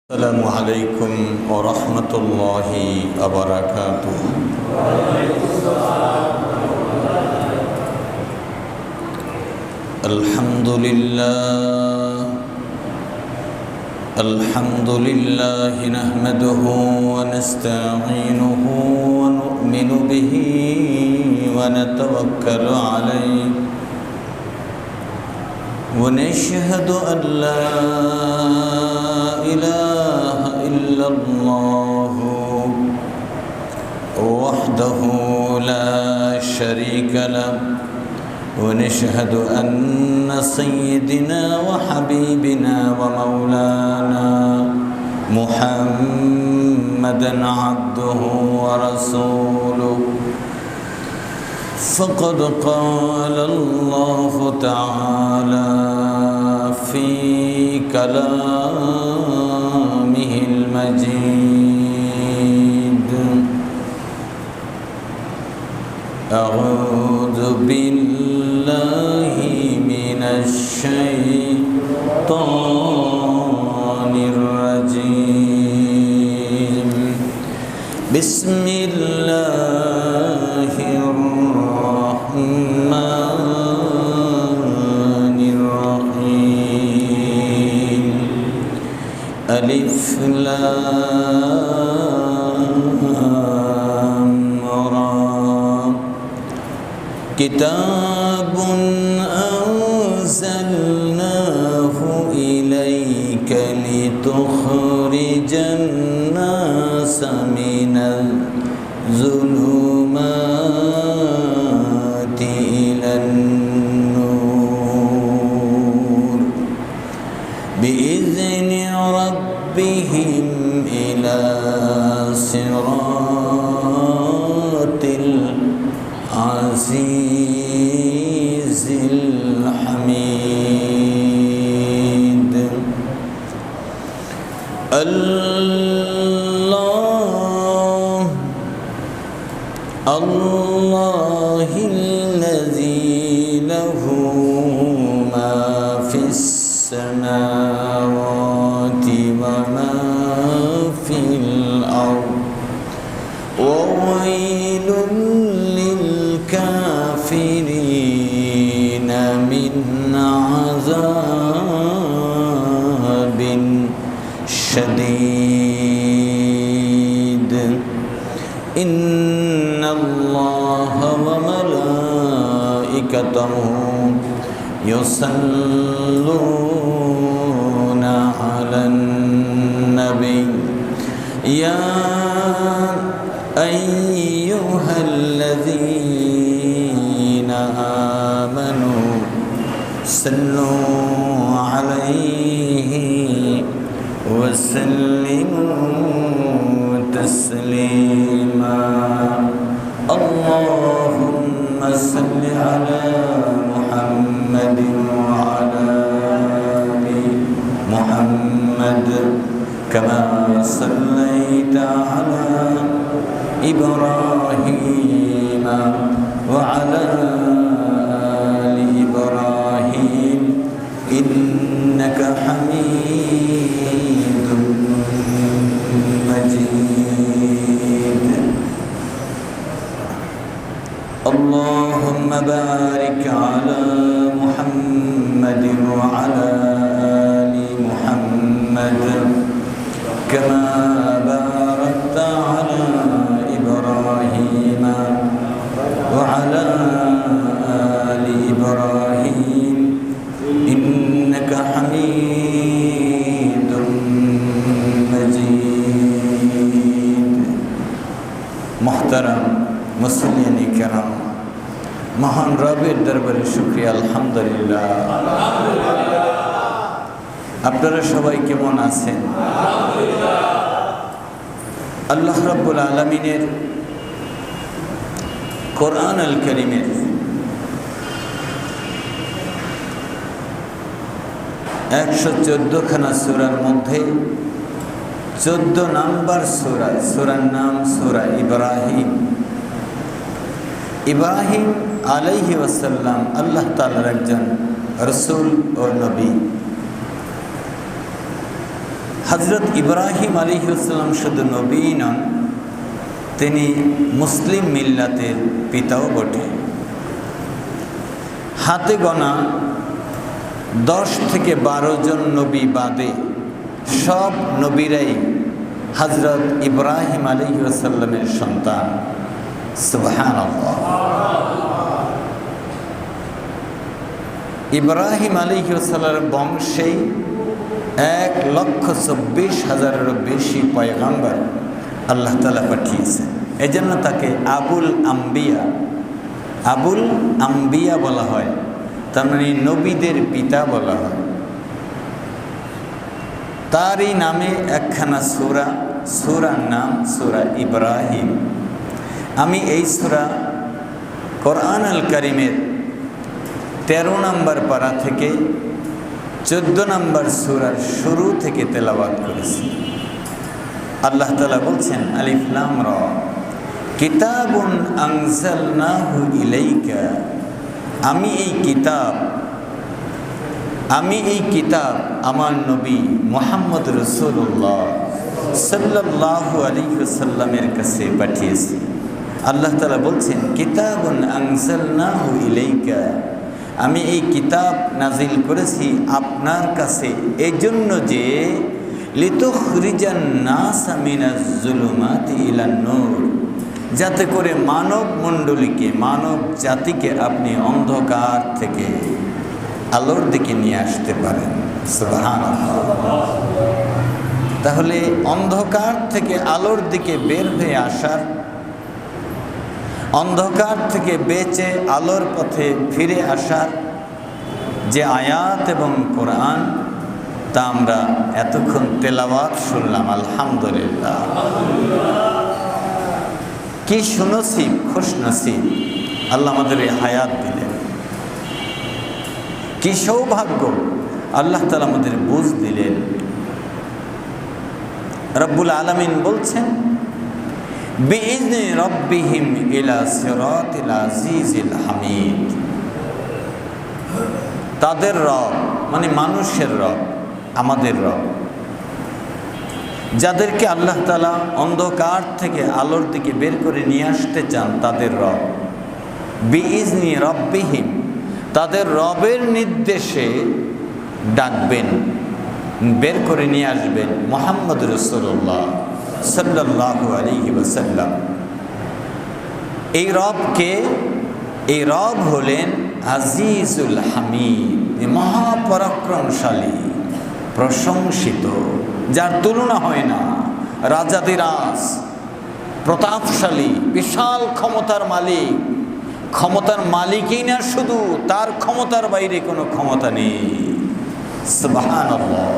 السلام عليكم ورحمة الله وبركاته. الحمد لله نحمده ونستعينه ونؤمن به ونتوكل عليه ونشهد أن لا إله إلا الله وحده لا شريك له ونشهد أن سيدنا وحبيبنا ومولانا محمدا عبده ورسوله فقد قال الله تعالى في كلامه المجيد: أعوذ بالله من الشيطان الرجيم. بسم الله الرحمن الرحيم. ألف لام را. كتاب أنزلناه إليك لتخرج الناس من الظلمات إلى النور بإذن ربهم إلى صراط العزيز الحميد. الله الذي له ما في السماوات وما في الأرض وويل للكافرين من عذاب شديد. إن الله وملائكته يصلون على النبي يا أيها الذين آمنوا صلوا عليه وسلموا تسليما. اللهم صل على محمد وعلى آل محمد كما صليت على إبراهيم وعلى آل إبراهيم إنك حميد مجيد. اللهم بارك على محمد وعلى آل محمد كما باركت على إبراهيم وعلى آل إبراهيم إنك حميد مجيد. محترم মুসলিম کرام, মহান রবের দরবারে শুকরিয়া আলহামদুলিল্লাহ। আপনারা সবাই কেমন আছেন? আল্লাহ রাব্বুল আলামিনের কোরআন আল কারীমের 114 খানা সূরার মধ্যে 14 নম্বর সূরার নাম সূরা ইব্রাহিম। ইব্রাহিম আলাইহি ওয়াসাল্লাম আল্লাহ তাআলার একজন রাসূল ও নবী। হযরত ইব্রাহিম আলাইহিস সালাম শুধু নবী নন, তিনি মুসলিম মিল্লাতের পিতাও বটে। হাতে গোনা 10 থেকে 12 জন নবী বাদে সব নবীরাই হযরত ইব্রাহিম আলাইহিস সালামের সন্তান। সুবহানাল্লাহ। ইব্রাহিম আলাইহিস সালামের বংশেই 1,24,000-এরও বেশি পয়গম্বর আল্লাহ তাআলা পাঠিয়েছেন। এজন্য তাকে আবুল আম্বিয়া বলা হয়, তার মানে নবীদের পিতা বলা হয়। তারই নামে একখানা সূরার নাম সূরা ইব্রাহিম। আমি এই সূরা কোরআন আল কারীমের 13 নম্বর পারা থেকে 14 নম্বর সূরার শুরু থেকে তেলাওয়াত করেছি। আল্লাহ তাআলা বলছেন, আলিফ লাম রা, কিতাবুন আনজালনাহু ইলাইকা। আমি এই কিতাব আমার নবী মুহাম্মদ রাসূলুল্লাহ সাল্লাল্লাহু আলাইহি ওয়াসাল্লামের কাছে পাঠিয়েছি। আল্লাহ তাআলা বলছেন, কিতাবুন আনজালনাহু ইলাইকা, আমি এই কিতাব নাজিল করেছি আপনার কাছে এজন্য যে লিতুখরিজান নাসা মিনাজ জুলুমাতি ইলান নূর, যাতে করে মানব জাতিকে আপনি অন্ধকার থেকে আলোর দিকে নিয়ে আসতে পারেন। সুবহানাল্লাহ। তাহলে অন্ধকার থেকে আলোর দিকে বের হয়ে আসার, অন্ধকার থেকে বেঁচে আলোর পথে ফিরে আসার যে আয়াত এবং কোরআন, তা আমরা এতক্ষণ তেলাওয়াত শুনলাম। আলহামদুলিল্লাহ। কি সুনসিব, খুশনসিব, আল্লাহ আমাদের এই হায়াত দিলেন। কি সৌভাগ্য, আল্লাহ তাআলা আমাদের বুঝ দিলেন। রব্বুল আলামিন বলছেন, বিইজনি রব্বিহিম ইলা সিরাতিল আজিজিল হামিদ। তাদের রব মানে মানুষের রব, আমাদের রব, যাদেরকে আল্লাহ তাআলা অন্ধকার থেকে আলোর দিকে বের করে নিয়ে আসতে চান, তাদের রব। বিইজনি রব্বিহিম, তাদের রবের নির্দেশে ডাকবেন, বের করে নিয়ে আসবেন মুহাম্মদ রাসূলুল্লাহ সাল্লাল্লাহু আলাইহি ওয়াসাল্লাম। এই রবকে, এই রব হলেন আজিজুল হামিদ, মহাপরাক্রমশালী, প্রশংসিত, যার তুলনা হয় না, রাজাদিরাজ, প্রতাপশালী, বিশাল ক্ষমতার মালিক। ক্ষমতার মালিকই না শুধু, তার ক্ষমতার বাইরে কোনো ক্ষমতা নেই। সুবহানাল্লাহ।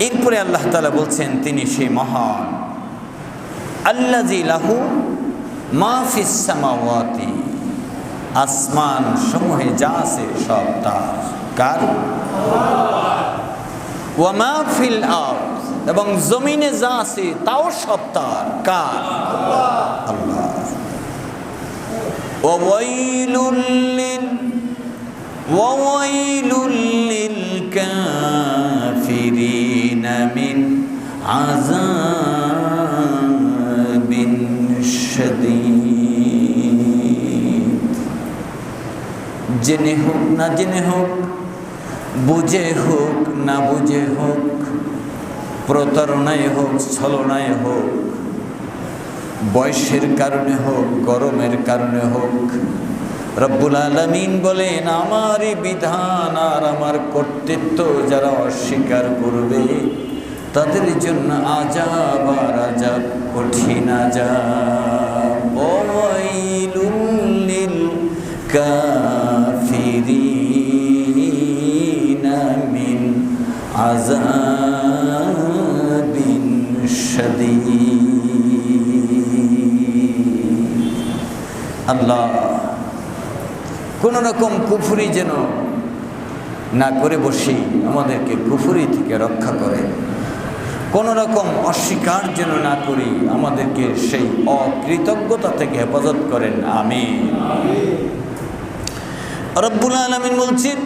এরপরে আল্লাহ তাআলা বলছেন, তিনি সেই মহান, আল্লাযী লাহু মা ফিস সামাওয়াতি, আসমান সমূহে যা আছে সব তার। কার? ওয়া মা ফিল আরদ, এবং জমিনে যা আছে তাও সব তার। কার? আল্লাহ। ওয়াইলুল লিল কাফিরিনা মিন আযাবিন শাদীদ। জেনে হোক না জেনে হোক, বুঝে হোক না বুঝে হোক, প্রতারণায় হোক, ছলনায় হোক, বয়সের কারণে হোক, গরমের কারণে হোক, রব্বুল আলামিন বলেন, আমারই বিধান আর আমার কর্তৃত্ব যারা অস্বীকার করবে, তাদের জন্য আযাব আর আযাব, কঠিন আযাব। ওয়াইলুল লিল কাফিরিনা মিন আযাবিন শাদীদ। আল্লাহ কোন রকম কুফরি যেন না করে বসি, আমাদেরকে কুফরি থেকে রক্ষা করে। কোন রকম অস্বীকার যেন না করি, আমাদেরকে সেই অকৃতজ্ঞতা থেকে হেফাজত করেন। আমিন। রব্বুল আলামিন বলছেন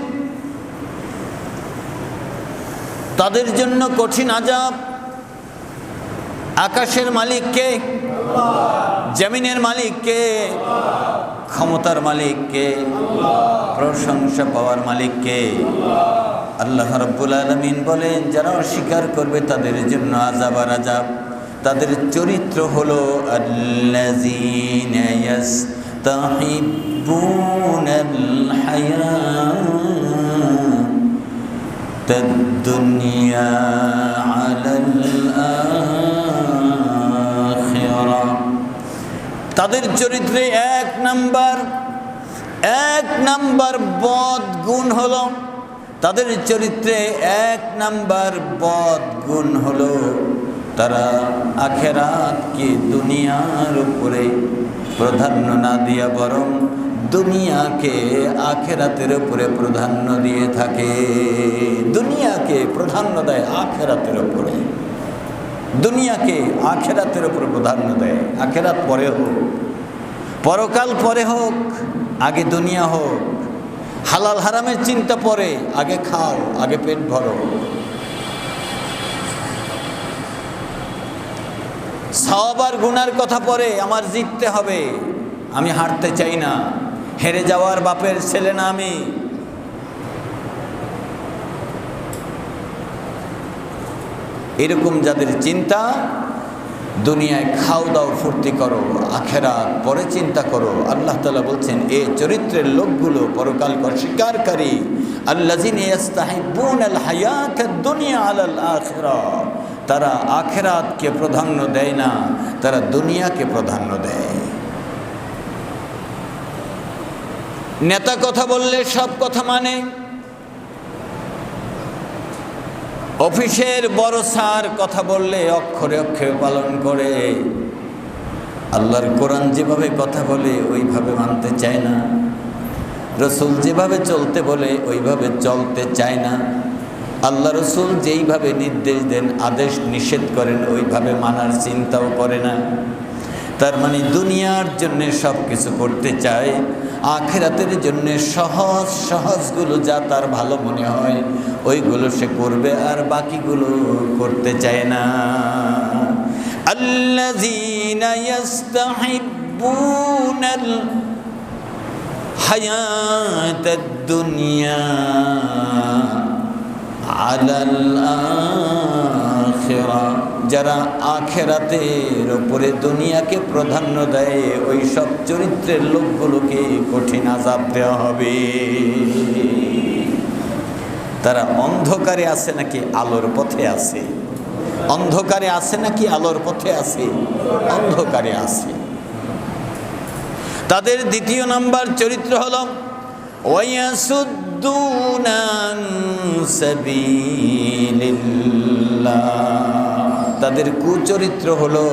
তাদের জন্য কঠিন আযাব। আকাশের মালিক কে? জমিনের মালিক কে? ক্ষমতার মালিক কে? প্রশংসা পাওয়ার মালিক কে? আল্লাহ রাব্বুল আলামিন বলেন যারা অস্বীকার করবে তাদের জন্য আযাব আর আযাব। তাদের চরিত্র হলো আল্লাযীনা ইয়াস্তাহিব্বুনাল হায়াতাদ দুনিয়া আলাল আখিরাহ। তাদের চরিত্রে এক নাম্বার বদ গুণ হলো, তাদের চরিত্রে এক নাম্বার বদ গুণ হলো তারা আখেরাতকে দুনিয়ার উপরে প্রাধান্য না দিয়া বরং দুনিয়াকে আখেরাতের উপরে প্রাধান্য দিয়ে থাকে। দুনিয়াকে প্রাধান্য দেয় আখেরাতের উপরে, দুনিয়াকে আখেরাতের উপরে প্রাধান্য দেয়। আখেরাত পরে হোক, পরকাল পরে হোক, আগে দুনিয়া হোক। হালাল হারামের চিন্তা পরে, আগে খাও, আগে পেট ভরো। সওয়াব আর গুনার কথা পরে, আমার জিততে হবে, আমি হারতে চাই না, হেরে যাওয়ার বাপের ছেলে না আমি। এরকম যাদের চিন্তা, দুনিয়ায় খাও দাও ফুর্তি করো, আখেরাত পরে চিন্তা করো। আল্লাহ তাআলা বলছেন এই চরিত্রের লোকগুলো পরকাল অস্বীকারী। আল্লাযীনা ইয়াস্তাহিব্বুনাল হায়াতাদ দুনিয়া আলাল আখিরাহ। তারা আখেরাতকে প্রাধান্য দেয় না, তারা দুনিয়াকে প্রাধান্য দেয়। নেতা কথা বললে সব কথা মানে, অফিসের বড় স্যার কথা বললে অক্ষরে অক্ষরে পালন করে। আল্লাহর কোরআন যেভাবে কথা বলে ওইভাবে মানতে চায় না, রসুল যেভাবে চলতে বলে ওইভাবে চলতে চায় না, আল্লাহ রসুল যেইভাবে নির্দেশ দেন, আদেশ নিষেধ করেন ওইভাবে মানার চিন্তাও করে না। তার মানে দুনিয়ার জন্য সব কিছু করতে চায়, আখিরাতের জন্য সহজ সহজগুলো যা তার ভালো মনে হয় ওইগুলো সে করবে, আর বাকিগুলো করতে চায় না। আল্লাযীনা ইয়াস্তাহিব্বুনাল হায়াতাদ দুনিয়া আলাল আখিরাহ। যারা আখেরাতের উপরে দুনিয়াকে প্রাধান্য দেয় ওই সব চরিত্রের লোকগুলোকে কঠিন আযাব দেওয়া হবে। তারা অন্ধকারে আছে নাকি আলোর পথে আছে? অন্ধকারে আছে নাকি আলোর পথে আছে? অন্ধকারে আছে। তাদের দ্বিতীয় নাম্বার চরিত্র হলো ওয়ায়াসুদ্দুনা আন সাবিলিল্লাহ। তাদের কুচরিত্র হলো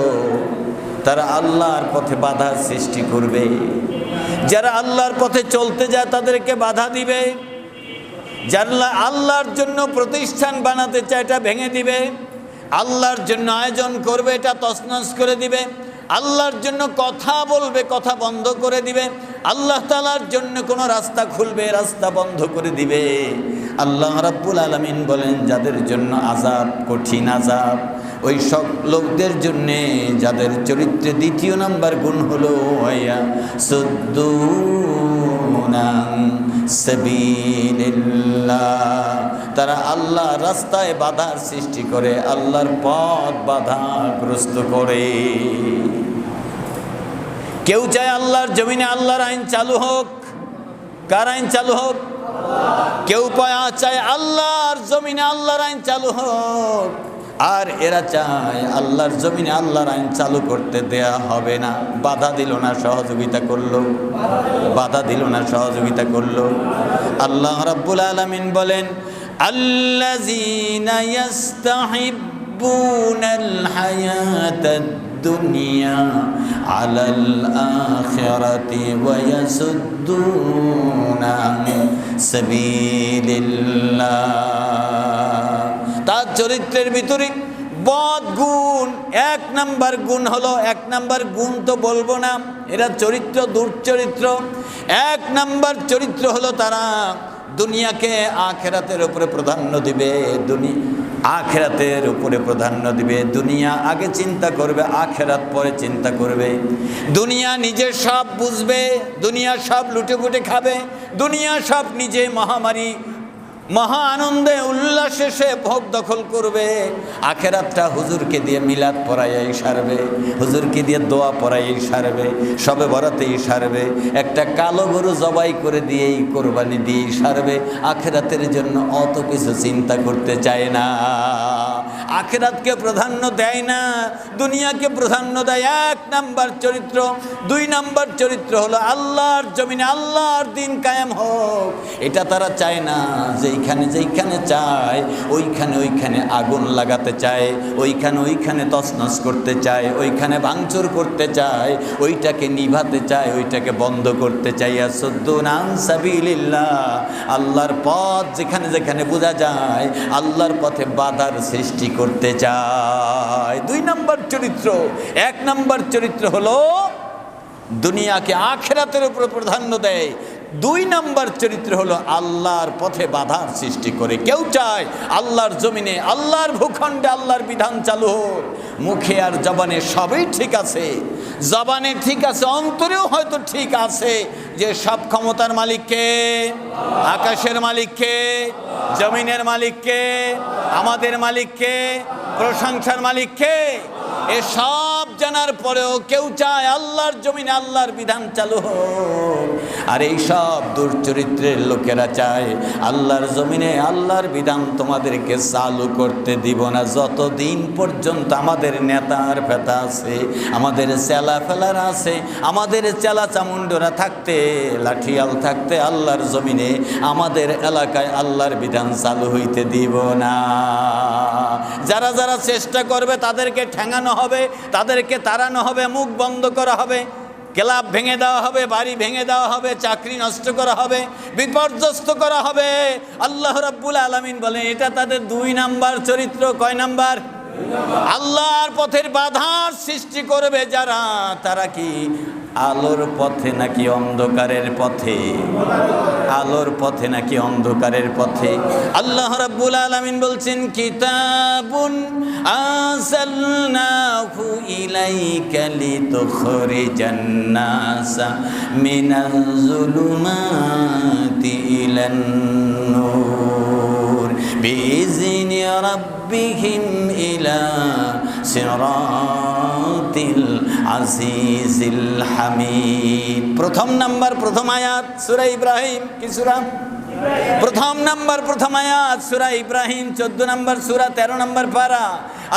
তারা আল্লাহর পথে বাধার সৃষ্টি করবে। যারা আল্লাহর পথে চলতে যায় তাদেরকে বাধা দিবে, যারা আল্লাহর জন্য প্রতিষ্ঠান বানাতে চায় এটা ভেঙে দিবে, আল্লাহর জন্য আয়োজন করবে এটা তছনছ করে দিবে, আল্লাহর জন্য কথা বলবে কথা বন্ধ করে দিবে, আল্লাহ তাআলার জন্য কোনো রাস্তা খুলবে রাস্তা বন্ধ করে দিবে। আল্লাহ রাব্বুল আলামিন বলেন যাদের জন্য আযাব, কঠিন আযাব, ওই সব লোকদের জন্যে যাদের চরিত্রে দ্বিতীয় নাম্বার গুণ হলো ওয়ায়াসুদ্দুনা আন সাবিলিল্লাহ। তারা আল্লাহর রাস্তায় বাধার সৃষ্টি করে, আল্লাহর পথ বাধাগ্রস্ত করে। কেউ চায় আল্লাহর জমিনে আল্লাহর আইন চালু হোক। কার আইন চালু হোক? কেউ চায় আল্লাহর জমিনে আল্লাহর আইন চালু হোক, আর এরা চায় আল্লাহর জমিনে আল্লাহর আইন চালু করতে দেয়া হবে না। বাধা দিল না, সহযোগিতা করলো, বাধা দিল না, সহযোগিতা করলো। আল্লাহ রাব্বুল আলামিন বলেন আল্লাযীনা ইয়াস্তাহিব্বুনাল হায়াতাদ দুনিয়া আলাল আখিরাতি ওয়া ইয়াসুদ্দুনা আন সাবিলিল্লাহ। তার চরিত্রের ভিতরে বদ গুণ। এক নাম্বার গুণ হলো, এক নাম্বার গুণ তো বলবো না, এরা চরিত্র দুর্চরিত্র। এক নাম্বার চরিত্র হলো তারা দুনিয়াকে আখেরাতের উপরে প্রাধান্য দিবে, আখেরাতের উপরে প্রাধান্য দিবে। দুনিয়া আগে চিন্তা করবে, আখেরাত পরে চিন্তা করবে। দুনিয়া নিজে সব বুঝবে, দুনিয়া সব লুটেপুটে খাবে, দুনিয়া সব নিজে মহামারী মহা আনন্দে উল্লাসে সে ভোগ দখল করবে। আখেরাতটা হুজুরকে দিয়ে মিলাদ পড়াইয়াই সারবে, হুজুরকে দিয়ে দোয়া পড়াইয়াই সারবে, সবে বরাতেই সারবে, একটা কালো গরু জবাই করে দিয়েই কোরবানি দিয়েই সারবে। আখেরাতের জন্য অত কিছু চিন্তা করতে চায় না, আখেরাতকে প্রাধান্য দেয় না, দুনিয়াকে প্রাধান্য দেয়। এক নাম্বার চরিত্র। দুই নাম্বার চরিত্র হলো আল্লাহর জমিনে আল্লাহর দিন কায়েম হোক, এটা তারা চায় না। যেইখানে যেইখানে চায় ওইখানে ওইখানে আগুন লাগাতে চায়, ওইখানে তছনছ করতে চায়, ওইখানে ভাঙচুর করতে চায়, ওইটাকে নিভাতে চায়, ওইটাকে বন্ধ করতে চায়। ইয়াসুদ্দুনা আন সাবিলিল্লাহ, আল্লাহর পথ যেখানে যেখানে বোঝা যায় আল্লাহর পথে বাধার সৃষ্টি করতে চায়। দুই নাম্বার চরিত্র। এক নাম্বার চরিত্র হলো দুনিয়াকে আখেরাতের উপর প্রাধান্য দেয়। দুই নাম্বার চরিত্র হলো আল্লাহর পথে বাধার সৃষ্টি করে। কেউ চায় আল্লাহর জমিনে আল্লাহর ভূখণ্ডে আল্লাহর বিধান চালু হোক, মুখে আর জবানে সবই ঠিক আছে, জবানে ঠিক আছে, অন্তরেও হয়তো ঠিক আছে যে সব ক্ষমতার মালিককে, আকাশের মালিককে, জমিনের মালিককে, আমাদের মালিককে, প্রশংসার মালিককে। এসব জানার পরেও কেউ চায় আল্লাহর জমিনে আল্লাহর বিধান চালু হোক। আর এই সব দুর্চরিত্রের লোকেরা চায় আল্লাহর জমিনে আল্লাহর বিধান তোমাদেরকে চালু করতে দিব না। যতদিন পর্যন্ত আমাদের নেতার ফেতা আছে, আমাদের চেলা ফেলারা আছে, আমাদের চেলা চামুন্ডরা থাকতে, লাঠিয়াল থাকতে আল্লাহর জমিনে আমাদের এলাকায় আল্লাহর বিধান চালু হইতে দিব না। যারা যারা চেষ্টা করবে তাদেরকে ঠেঙানো হবে, তাদেরকে তাড়ানো হবে, মুখ বন্ধ করা হবে, ক্লাব ভেঙে দেওয়া হবে, বাড়ি ভেঙে দেওয়া হবে, চাকরি নষ্ট করা হবে, বিপর্যস্ত করা হবে। আল্লাহ রাব্বুল আলামিন বলেন এটা তাদের দুই নাম্বার চরিত্র। কয় নাম্বার? আল্লাহর পথের বাধার সৃষ্টি করবে যারা, তারা কি আলোর পথে নাকি অন্ধকারের পথে? আলোর পথে নাকি অন্ধকারের পথে? আল্লাহ রাব্বুল আলামিন বলছেন কিতাবুন আনজালনাহু ইলাইকা লিতুখরিজান নাসা মিনাজ যুলুমাতি ইলান নূর বিইজনি রাব্বিহিম ইলা সিরাতিল আজিজিল হামিদ। প্রথম নাম্বার প্রথম আয়াত সূরা ইব্রাহিম। কি সূরা? প্রথম নাম্বার প্রথম আয়াত সূরা ইব্রাহিম, 14 নাম্বার সূরা, 13 নাম্বার পারা।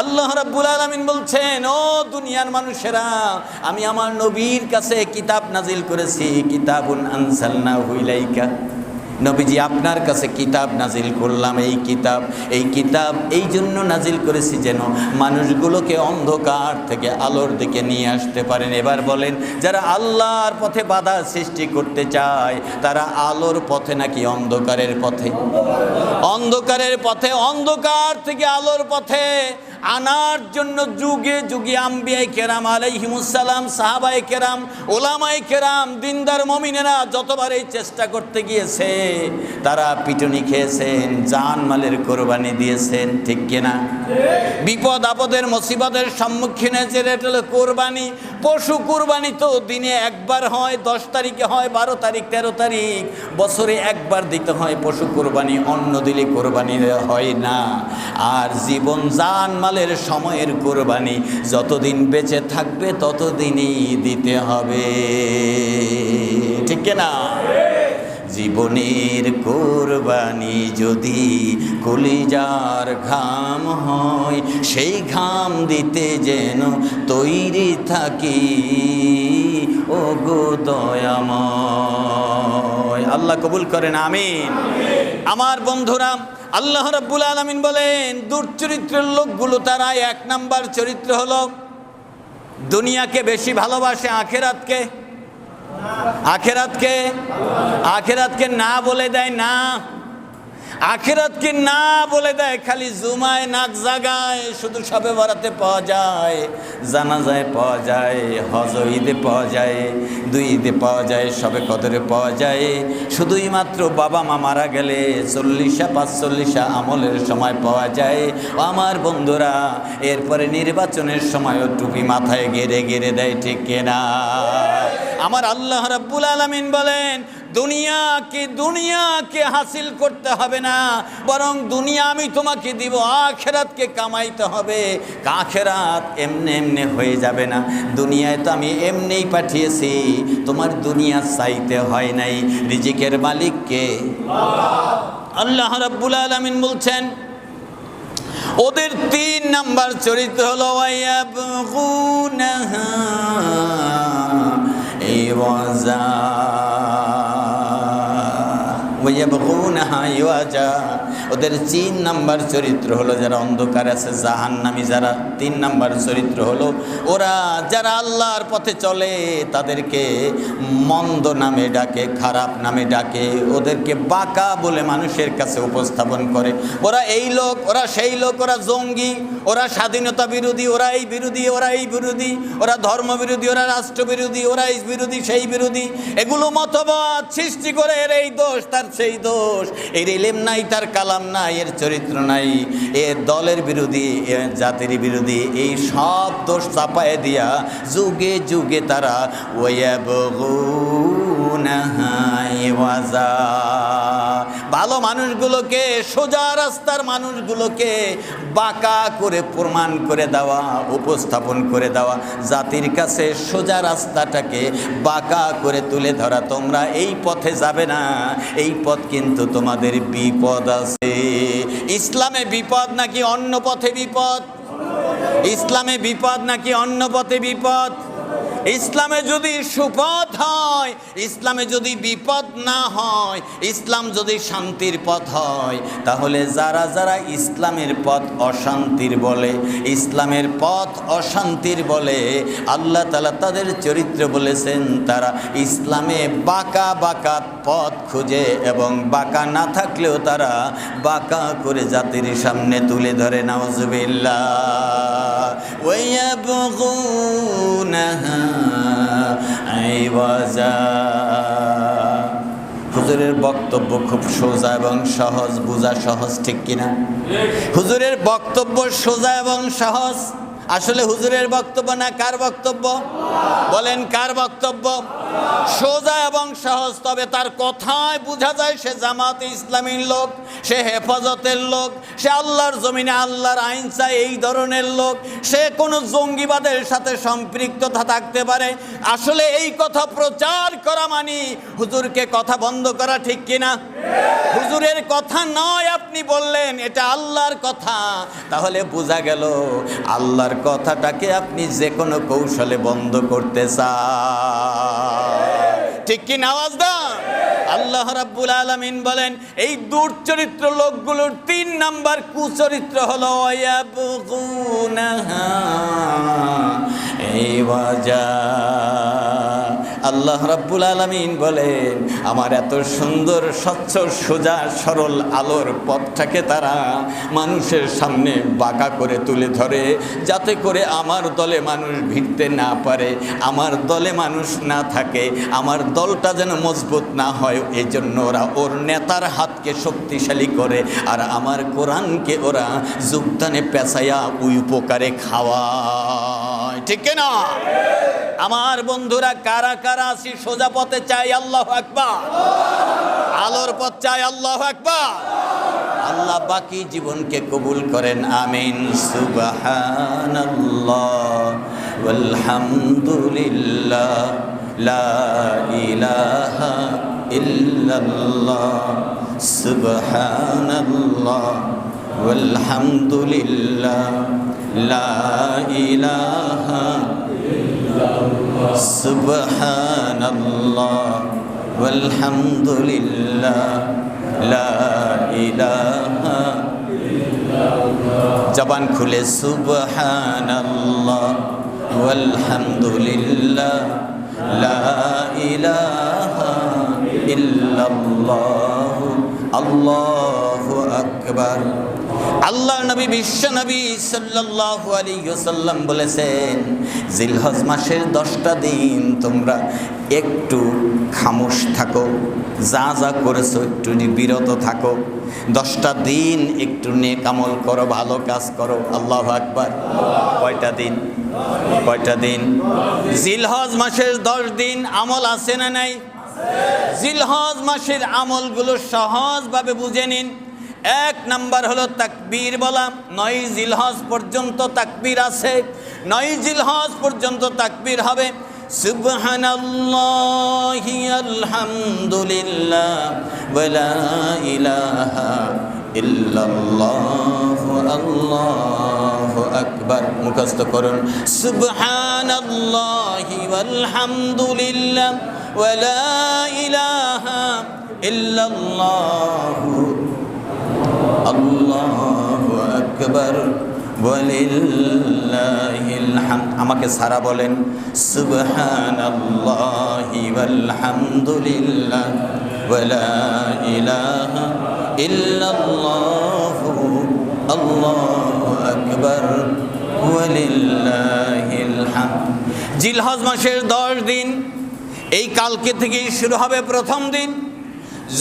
আল্লাহ রাব্বুল আলামিন বলছেন ও দুনিয়ার মানুষেরা, আমি আমার নবীর কাছে কিতাব নাজিল করেছি। কিতাবুন আনজালনাহু ইলাইকা, নবীজি আপনার কাছে কিতাব নাজিল করলাম। এই কিতাব এই জন্য নাজিল করেছি যেন মানুষগুলোকে অন্ধকার থেকে আলোর দিকে নিয়ে আসতে পারেন। এবার বলেন, যারা আল্লাহর পথে বাধা সৃষ্টি করতে চায় তারা আলোর পথে নাকি অন্ধকারের পথে? অন্ধকারের পথে। অন্ধকার থেকে আলোর পথে আনার জন্য যুগে যুগে আম্বিয়ায়ে কেরাম আলাইহিমুস সালাম, সাহাবায়ে কেরাম, ওলামায়ে কেরাম, দিনদার মুমিনেরা যতবার এই চেষ্টা করতে গিয়েছে তারা পিটুনি খেয়েছেন, জান মালের কোরবানি দিয়েছেন। ঠিক কিনা? বিপদ আপদের মুসিবতের সম্মুখীন হয়েছে, এটা হলো কোরবানি। পশু কোরবানি তো দিনে একবার হয়, 10 তারিখে হয়, 12 তারিখ, 13 তারিখ, বছরে একবার দিতে হয় পশু কোরবানি, অন্য দিলে কোরবানি হয় না। আর জীবন জান মালের সময়ের কোরবানি যতদিন বেঁচে থাকবে ততদিনই দিতে হবে। ঠিক কিনা? জীবনের কোরবানি যদি কলিজার ঘাম হয়, সেই ঘাম দিতে যেন তৈরি থাকি ও গো দয়াময়। আল্লাহ কবুল করেন, আমিন। আমার বন্ধুরা, আল্লাহ রাব্বুল আলামিন বলেন দুর্চরিত্রের লোকগুলো তারা এক নাম্বার চরিত্র হলো দুনিয়াকে বেশি ভালোবাসে, আখেরাতকে আখেরাতকে না বলে দেয় না। আখিরাত কি না বলে দেয়, খালি জুমায় নাক জাগায়, শুধু সবে বরাতে পাওয়া যায়, জানাজায় পাওয়া যায়, হজ ঈদে পাওয়া যায়, 2 ঈদে পাওয়া যায়, সবে কদরে পাওয়া যায়, শুধুই মাত্র বাবা মা মারা গেলে 40 45 আমলের সময় পাওয়া যায়। আমার বন্ধুরা, এরপরে নির্বাচনের সময়ও টুপি মাথায় গেড়ে গেড়ে দেয়, ঠিক কিনা? আমার আল্লাহ রাব্বুল আলামিন বলেন, দুনিয়াকে হাসিল করতে হবে না, বরং দুনিয়া আমি তোমাকে দিব, আখিরাতকে কামাইতে হবে। আখিরাত এমনি এমনি হয়ে যাবে না, দুনিয়ায় তো আমি এমনিই পাঠিয়েছি, তোমার দুনিয়া চাইতে হয় নাই। রিজিকের মালিক কে? আল্লাহ রাব্বুল আলামিন বলছেন, ওদের 3 নাম্বার চরিত্র হলো ওয়ায়াবগুনাহা ইওয়াজা, ওদের 3 নাম্বার চরিত্র হলো যারা অন্ধকার আছে, জাহান্নামী যারা। 3 নাম্বার চরিত্র হলো ওরা যারা আল্লাহর পথে চলে, তাদেরকে মন্দ নামে ডাকে, খারাপ নামে ডাকে, ওদেরকে বাঁকা বলে মানুষের কাছে উপস্থাপন করে। ওরা এই লোক, ওরা সেই লোক, ওরা জঙ্গি, ওরা স্বাধীনতা বিরোধী, ওরা এই বিরোধী, ওরা এই বিরোধী, ওরা ধর্ম বিরোধী, ওরা রাষ্ট্র বিরোধী, ওরা এই বিরোধী, সেই বিরোধী। এগুলো মতবাদ সৃষ্টি করে, এর এই দোষ, তার সেই দোষ, এর ইলম নাই, তার কালাম নাই, এর চরিত্র নাই, এর দলের বিরোধী, এর জাতির বিরোধী, এই সব দোষ চাপায় দিয়া যুগে যুগে তারা ওয়ায়াবগুনাহা ইওয়াজা, ভালো মানুষগুলোকে, সোজা রাস্তার মানুষগুলোকে বাঁকা করে প্রমাণ করে দেওয়া, উপস্থাপন করে দেওয়া, জাতির কাছে সোজা রাস্তাটাকে বাঁকা করে তুলে ধরা। তোমরা এই পথে যাবে না, এই পথ কিন্তু তোমাদের বিপদ আছে। ইসলামে বিপদ নাকি অন্য পথে বিপদ? ইসলামে বিপদ নাকি অন্য পথে বিপদ? ইসলামে যদি সুপথ হয়, ইসলামে যদি বিপদ না হয়, ইসলাম যদি শান্তির পথ হয়, তাহলে যারা যারা ইসলামের পথ অশান্তির বলে, ইসলামের পথ অশান্তির বলে, আল্লাহ তাআলা তাদের চরিত্র বলেছেন, তারা ইসলামে বাঁকা বাঁকা পথ খুঁজে, এবং বাঁকা না থাকলেও তারা বাঁকা করে জাতির সামনে তুলে ধরে। নাউজুবিল্লাহ। ওয়ায়াবগুনাহা আইওয়াজা। হুজুরের বক্তব্য খুব সোজা এবং সহজ, বোঝা সহজ, ঠিক কিনা? হুজুরের বক্তব্য সোজা এবং সহজ। আসলে হুজুরের বক্তব্য না কার বক্তব্য? বলেন কার বক্তব্য? সোজা এবং সহজ। তবে তার কথায় বোঝা যায় সে জামাতে ইসলামীর লোক, সে হেফাজতের লোক, সে আল্লাহর জমিনে আল্লাহর আইন চায় এই ধরনের লোক, সে কোনো জঙ্গিবাদের সাথে সম্পৃক্ততা থাকতে পারে। আসলে এই কথা প্রচার করা মানে হুজুরকে কথা বন্ধ করা, ঠিক কিনা? হুজুরের কথা নয় আপনি বললেন, এটা আল্লাহর কথা, তাহলে বোঝা গেল আল্লাহর কথাটাকে আপনি যে কোনো কৌশলে বন্ধ করতে চান, ঠিক কি? আওয়াজ দাও। আল্লাহ রাব্বুল আলামিন বলেন, এই দুর্চরিত্র লোকগুলোর 3 নাম্বার কুচরিত্র হলো ওয়ায়াবগুনাহা ইওয়াজা। আল্লাহ রাব্বুল আলামিন বলেন, আমার এত সুন্দর স্বচ্ছ সোজা সরল আলোর পথটাকে তারা মানুষের সামনে বাঁকা করে তুলে ধরে, যাতে করে আমার দলে মানুষ ভিড়তে না পারে, আমার দলে মানুষ না থাকে, আমার দলটা যেন মজবুত না হয়। এই জন্য ওরা ওর নেতার হাতকে শক্তিশালী করে, আর আমার কোরআনকে ওরা যোগদানে পেঁচাইয়া ওই উপকারে খাওয়ায়, ঠিক না? আমার বন্ধুরা, কারা কারা আছি সোজা পথে চাই? আল্লাহু আকবার। আলোর পথ চাই? আল্লাহু আকবার। আল্লাহ বাকি জীবনকে কবুল করেন, আমিন। সুবহানাল্লাহ ওয়ালহামদুলিল্লাহ লা ইলাহা ইল্লাল্লাহ সুবহানাল্লাহ ওয়ালহামদুলিল্লাহ লা ইলাহা সুবহানাল্লাহ ওয়ালহামদুলিল্লাহ লা ইলাহা ইল্লাল্লাহ। জবান খুলে সুবহানাল্লাহ ওয়ালহামদুলিল্লাহ লা ইলাহা ইল্লাল্লাহ আল্লাহু আকবার। আল্লাহর নবী বিশ্ব নবী সাল্লাল্লাহু আলাইহি ওয়াসাল্লাম বলেছেন, জিলহজ মাসের 10টা দিন তোমরা একটু খামোশ থাকো, যা যা করেছো একটু বিরত থাকো, 10টা দিন একটু নেক আমল করো, ভালো কাজ করো। আল্লাহু আকবার। কয়টা দিন? কয়টা দিন? জিলহজ মাসের 10 দিন আমল আছে না নাই? জিলহজ মাসের আমলগুলো সহজভাবে বুঝে নিন। 1 নাম্বার হলো তাকবীর বলা। 9 জিলহজ পর্যন্ত তাকবীর আছে, 9 জিলহজ পর্যন্ত তাকবীর হবে। সুবহানাল্লাহি আলহামদুলিল্লাহ ওয়া লা ইলাহা ইল্লাল্লাহু আল্লাহু আকবার। মুখস্থ করুন, সুবহানাল্লাহি ওয়ালহামদুলিল্লাহ ওয়া লা ইলাহা ইল্লাল্লাহু আল্লাহু আকবার ওয়ালিল্লাহিল হামদ। আমাকে সারা বলেন, সুবহানাল্লাহি ওয়ালহামদুলিল্লাহ ওয়া লা ইলাহা ইল্লাল্লাহু আল্লাহু আকবার ওয়ালিল্লাহিল হামদ। জিলহজ মাসের 10 দিন এই কালকে থেকেই শুরু হবে প্রথম দিন।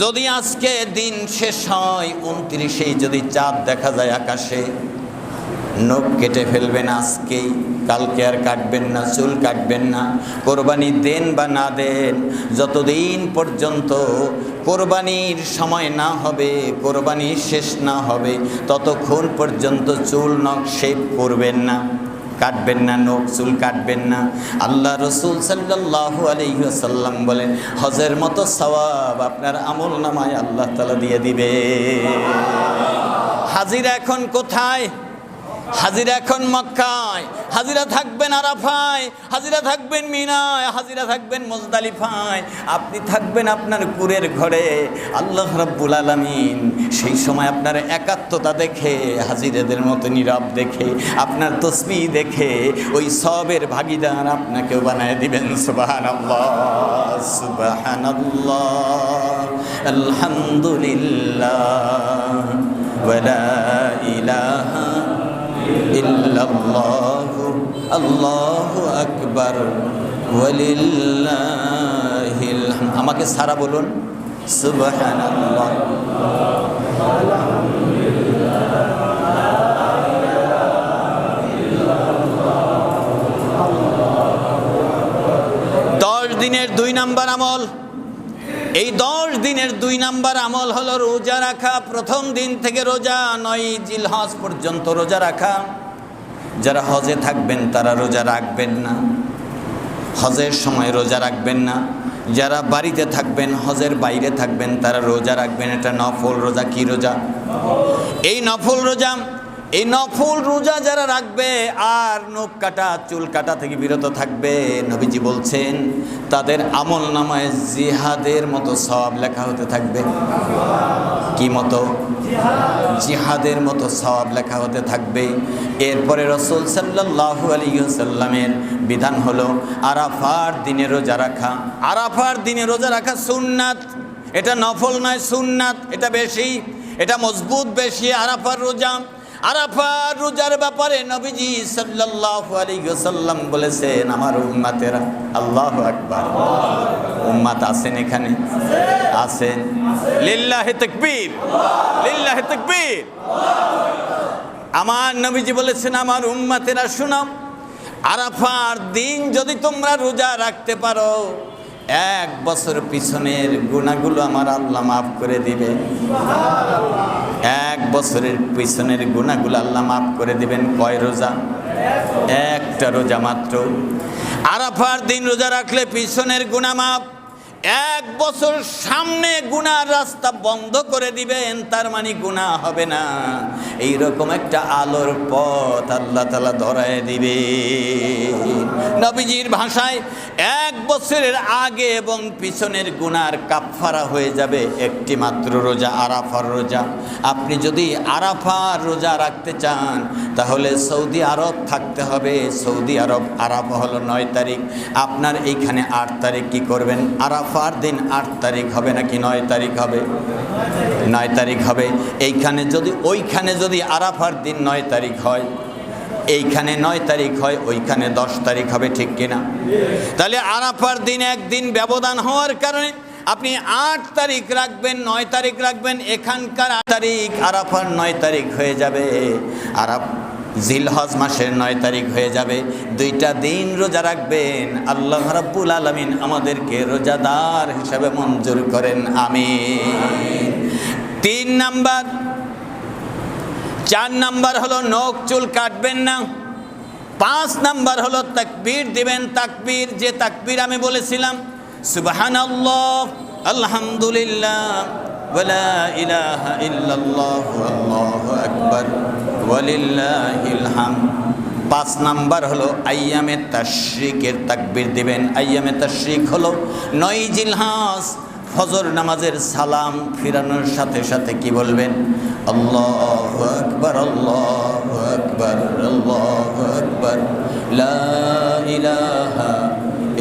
যদি আজকে দিন শেষ হয় 29-এ, যদি চাঁদ দেখা যায় আকাশে, নখ কেটে ফেলবেন আজকেই, কালকে আর কাটবেন না, চুল কাটবেন না। কোরবানি দেন বা না দেন, যতদিন পর্যন্ত কোরবানির সময় না হবে, কোরবানি শেষ না হবে, ততক্ষণ পর্যন্ত চুল নখ শেভ করবেন না, কাটবেন না, নখ চুল কাটবেন না। আল্লাহ রসুল সাল্লাল্লাহু আলাইহি ওয়াসাল্লাম বলেন, হজের মতো সওয়াব আপনার আমল নামায় আল্লাহ তাআলা দিয়ে দিবে। হাজিরা এখন কোথায়? হাজিরা এখন মক্কায়, হাজিরা থাকবেন আরাফায়, হাজিরা থাকবেন মিনায়, হাজিরা থাকবেন মুজদালিফায়, আপনি থাকবেন আপনার কুরের ঘরে। আল্লাহ রাব্বুল আলামিন সেই সময় আপনার একাত্মতা দেখে, হাজিরাদের মতো নীরব দেখে, আপনার তসবিহ দেখে ওই সবের ভাগীদার আপনাকেও বানায় দিবেন। সুবহানাল্লাহ, সুবহানাল্লাহ, আলহামদুলিল্লাহ ওয়া লা ইলাহা ইল্লাল্লাহু আল্লাহু আকবার ওয়ালিল্লাহিল হামদ। আমাকে সারা বলুন, সুবহানাল্লাহ, 10 দিনের 2 নাম্বার আমল। এই 10 দিনের 2 নাম্বার আমল হলো রোজা রাখা। প্রথম দিন থেকে রোজা, 9 জিলহজ পর্যন্ত রোজা রাখা। যারা হজে থাকবেন তারা রোজা রাখবেন না, হজের সময় রোজা রাখবেন না। যারা বাড়িতে থাকবেন, হজের বাইরে থাকবেন, তারা রোজা রাখবেন। এটা নফল রোজা। কি রোজা? এই নফল রোজা। এই নফল রোজা যারা রাখবে আর নখ কাটা, চুল কাটা থেকে বিরত থাকবে, নবীজি বলছেন তাদের আমল নামায় জিহাদের মতো সওয়াব লেখা হতে থাকবে। কি মতো? জিহাদের মতো সওয়াব লেখা হতে থাকবে। এরপরে রাসূল সাল্লাল্লাহু আলাইহি ওয়াসাল্লামের বিধান হলো আরাফার দিনে রোজা রাখা। আরাফার দিনে রোজা রাখা সুন্নাত, এটা নফল নয়, সুন্নাত। এটা বেশি, এটা মজবুত বেশি। আরাফার রোজা, আরাফার রোজার ব্যাপারে নবীজি সাল্লাল্লাহু আলাইহি ওয়াসাল্লাম বলেছেন, আমার উম্মতেরা, আল্লাহু আকবার, উম্মত আছেন এখানে? আছেন? লিল্লাহি তাকবীর, লিল্লাহি তাকবীর। আমার নবীজি বলেছেন, আমার উম্মতেরা শুনো, আরাফার দিন যদি তোমরা রোজা রাখতে পারো, 1 বছর পিছনের গুনাহগুলো আমার আল্লাহ মাফ করে দিবে। 1 বছরের পিছনের গুনাহগুলো আল্লাহ মাফ করে দিবেন। কয় রোজা? একটা রোজা মাত্র। আরাফার দিন রোজা রাখলে পিছনের গুনাহ মাফ। 1 বছর সামনে গুনার রাস্তা বন্ধ করে দিবেন, তার মানে গুনাহ হবে না। এইরকম একটা আলোর পথ আল্লাহ তাআলা ধরায় দিবে। নবীজির ভাষায় 1 বছরের আগে এবং পিছনের গুনার কাফফারা হয়ে যাবে একটি মাত্র রোজা, আরাফার রোজা। আপনি যদি আরাফার রোজা রাখতে চান তাহলে সৌদি আরব থাকতে হবে। সৌদি আরব, আরাফা হলো 9 তারিখ, আপনার এইখানে 8 তারিখ কি করবেন? আরাফা আরাফার দিন 8 তারিখ হবে নাকি 9 তারিখ হবে? 9 তারিখ হবে। ওইখানে যদি আরাফার দিন 9 তারিখ হয়, এইখানে 9 তারিখ হয়, ওইখানে 10 তারিখ হবে, ঠিক কিনা? তাহলে আরাফার দিন একদিন ব্যবধান হওয়ার কারণে আপনি 8 তারিখ রাখবেন, 9 তারিখ রাখবেন, এখানকার 8 তারিখ আরাফার 9 তারিখ হয়ে যাবে, জিলহজ মাসের 9 তারিখ হয়ে যাবে। 2টা দিন রোজা রাখবেন। আল্লাহ রাব্বুল আলামিন আমাদেরকে রোজাদার হিসাবে মঞ্জুর করেন, আমিন। 3 নাম্বার, 4 নাম্বার হলো নখ চুল কাটবেন না। 5 নাম্বার হলো তাকবীর দিবেন। তাকবীর, যে তাকবীর আমি বলেছিলাম, সুবহানাল্লাহ, আলহামদুলিল্লাহ, ওয়ালা ইলাহা ইল্লাল্লাহ, আল্লাহু আকবার, ওয়ালিল্লাহিল হামদ। 5 নাম্বার হলো আইয়ামে তাশরিকের তাকবীর দিবেন। আইয়ামে তাশরিক হলো 9 জিলহজ ফজর নামাজের সালাম ফিরানোর সাথে সাথে কি বলবেন? আল্লাহু আকবার, আল্লাহু আকবার, আল্লাহু আকবার, লা ইলাহা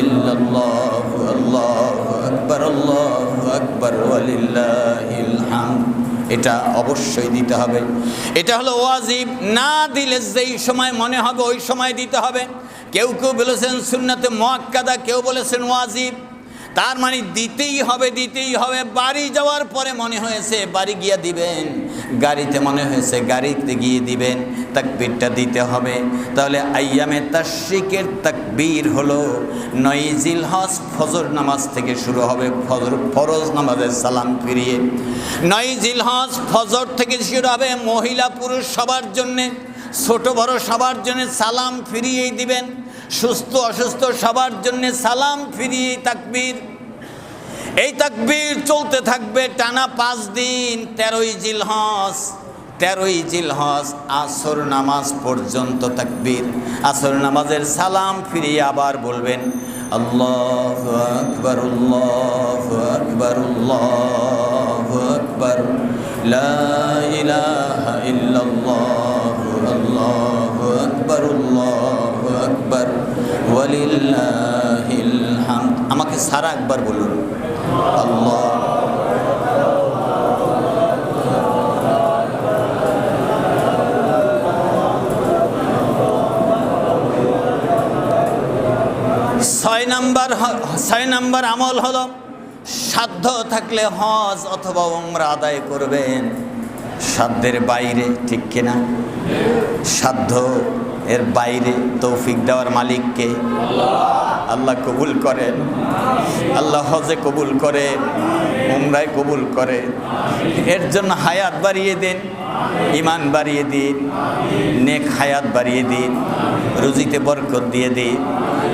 ইল্লাল্লাহ, আল্লাহু আকবার, আল্লাহু আকবার, ওয়ালিল্লাহিল হামদ। এটা অবশ্যই দিতে হবে। এটা হলো ওয়াজিব। না দিলে যেই সময় মনে হবে ওই সময় দিতে হবে। কেউ কেউ বলেছেন সুন্নাতে মুআক্কাদা, কেউ বলেছেন ওয়াজিব। তার মানে দিতেই হবে, দিতেই হবে। বাড়ি যাওয়ার পরে মনে হয়েছে বাড়ি গিয়ে দিবেন, গাড়িতে মনে হয়েছে গাড়িতে গিয়ে দিবেন, তাকবীরটা দিতে হবে। তাহলে আইয়ামে তাশরিকের তাকবীর হলো 9 জিলহজ ফজর নামাজ থেকে শুরু হবে, ফরজ নামাজের সালাম ফিরিয়ে। 9 জিলহজ ফজর থেকে শুরু হবে। মহিলা পুরুষ সবার জন্যে, ছোট বড় সবার জন্য সালাম ফিরিয়েই দিবেন। সুস্থ অসুস্থ সবার জন্য সালাম ফিরিয়ে তাকবীর। এই তাকবীর চলতে থাকবে টানা 5 দিন। 13ই জিলহজ আসর নামাজ পর্যন্ত তাকবীর। আসর নামাজের সালাম ফিরিয়ে আবার বলবেন আল্লাহু আকবার, আল্লাহু আকবার, আল্লাহু আকবার, লা ইলাহা ইল্লাল্লাহ, আল্লাহু আকবার, আল্লাহু আকবার, ওয়ালিল্লাহিল হামদ। আমাকে সারা একবার বলুন, আল্লাহ। 6 নাম্বার আমল হলো সাধ্য থাকলে হজ অথবা উমরা আদায় করবেন। সাধ্যের বাইরে, ঠিক কিনা? সাধ্য এর বাইরে তৌফিক দেওয়ার মালিককে আল্লাহ কবুল করেন। আল্লাহ হজে কবুল করে, উমরায় কবুল করে। এর জন্য হায়াত বাড়িয়ে দিন, ইমান বাড়িয়ে দিন, নেক হায়াত বাড়িয়ে দিন, রুজিতে বরকত দিয়ে দিন।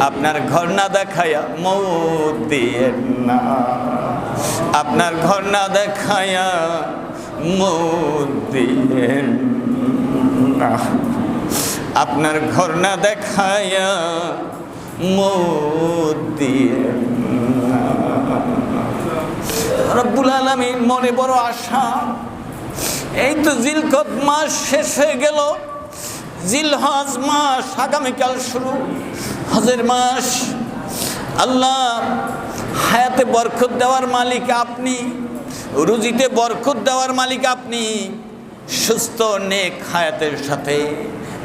আপনার ঘর না দেখায়া মৌত দিয়েন না, আপনার ঘর না দেখায়া মৌত দিয়েন না, আপনার ঘর না দেখায়া মৌত দিয়েন না। রব্বুল আলামিন মনে বড় আশা। এই তো জিলকদ মাস শেষ হয়ে গেল, জিলহজ মাস আগামীকাল শুরু, হজের মাস। আল্লাহ হায়াতে বরকত দেওয়ার মালিক আপনি, রুজিতে বরকত দেওয়ার মালিক আপনি, সুস্থ নেক হায়াতের সাথে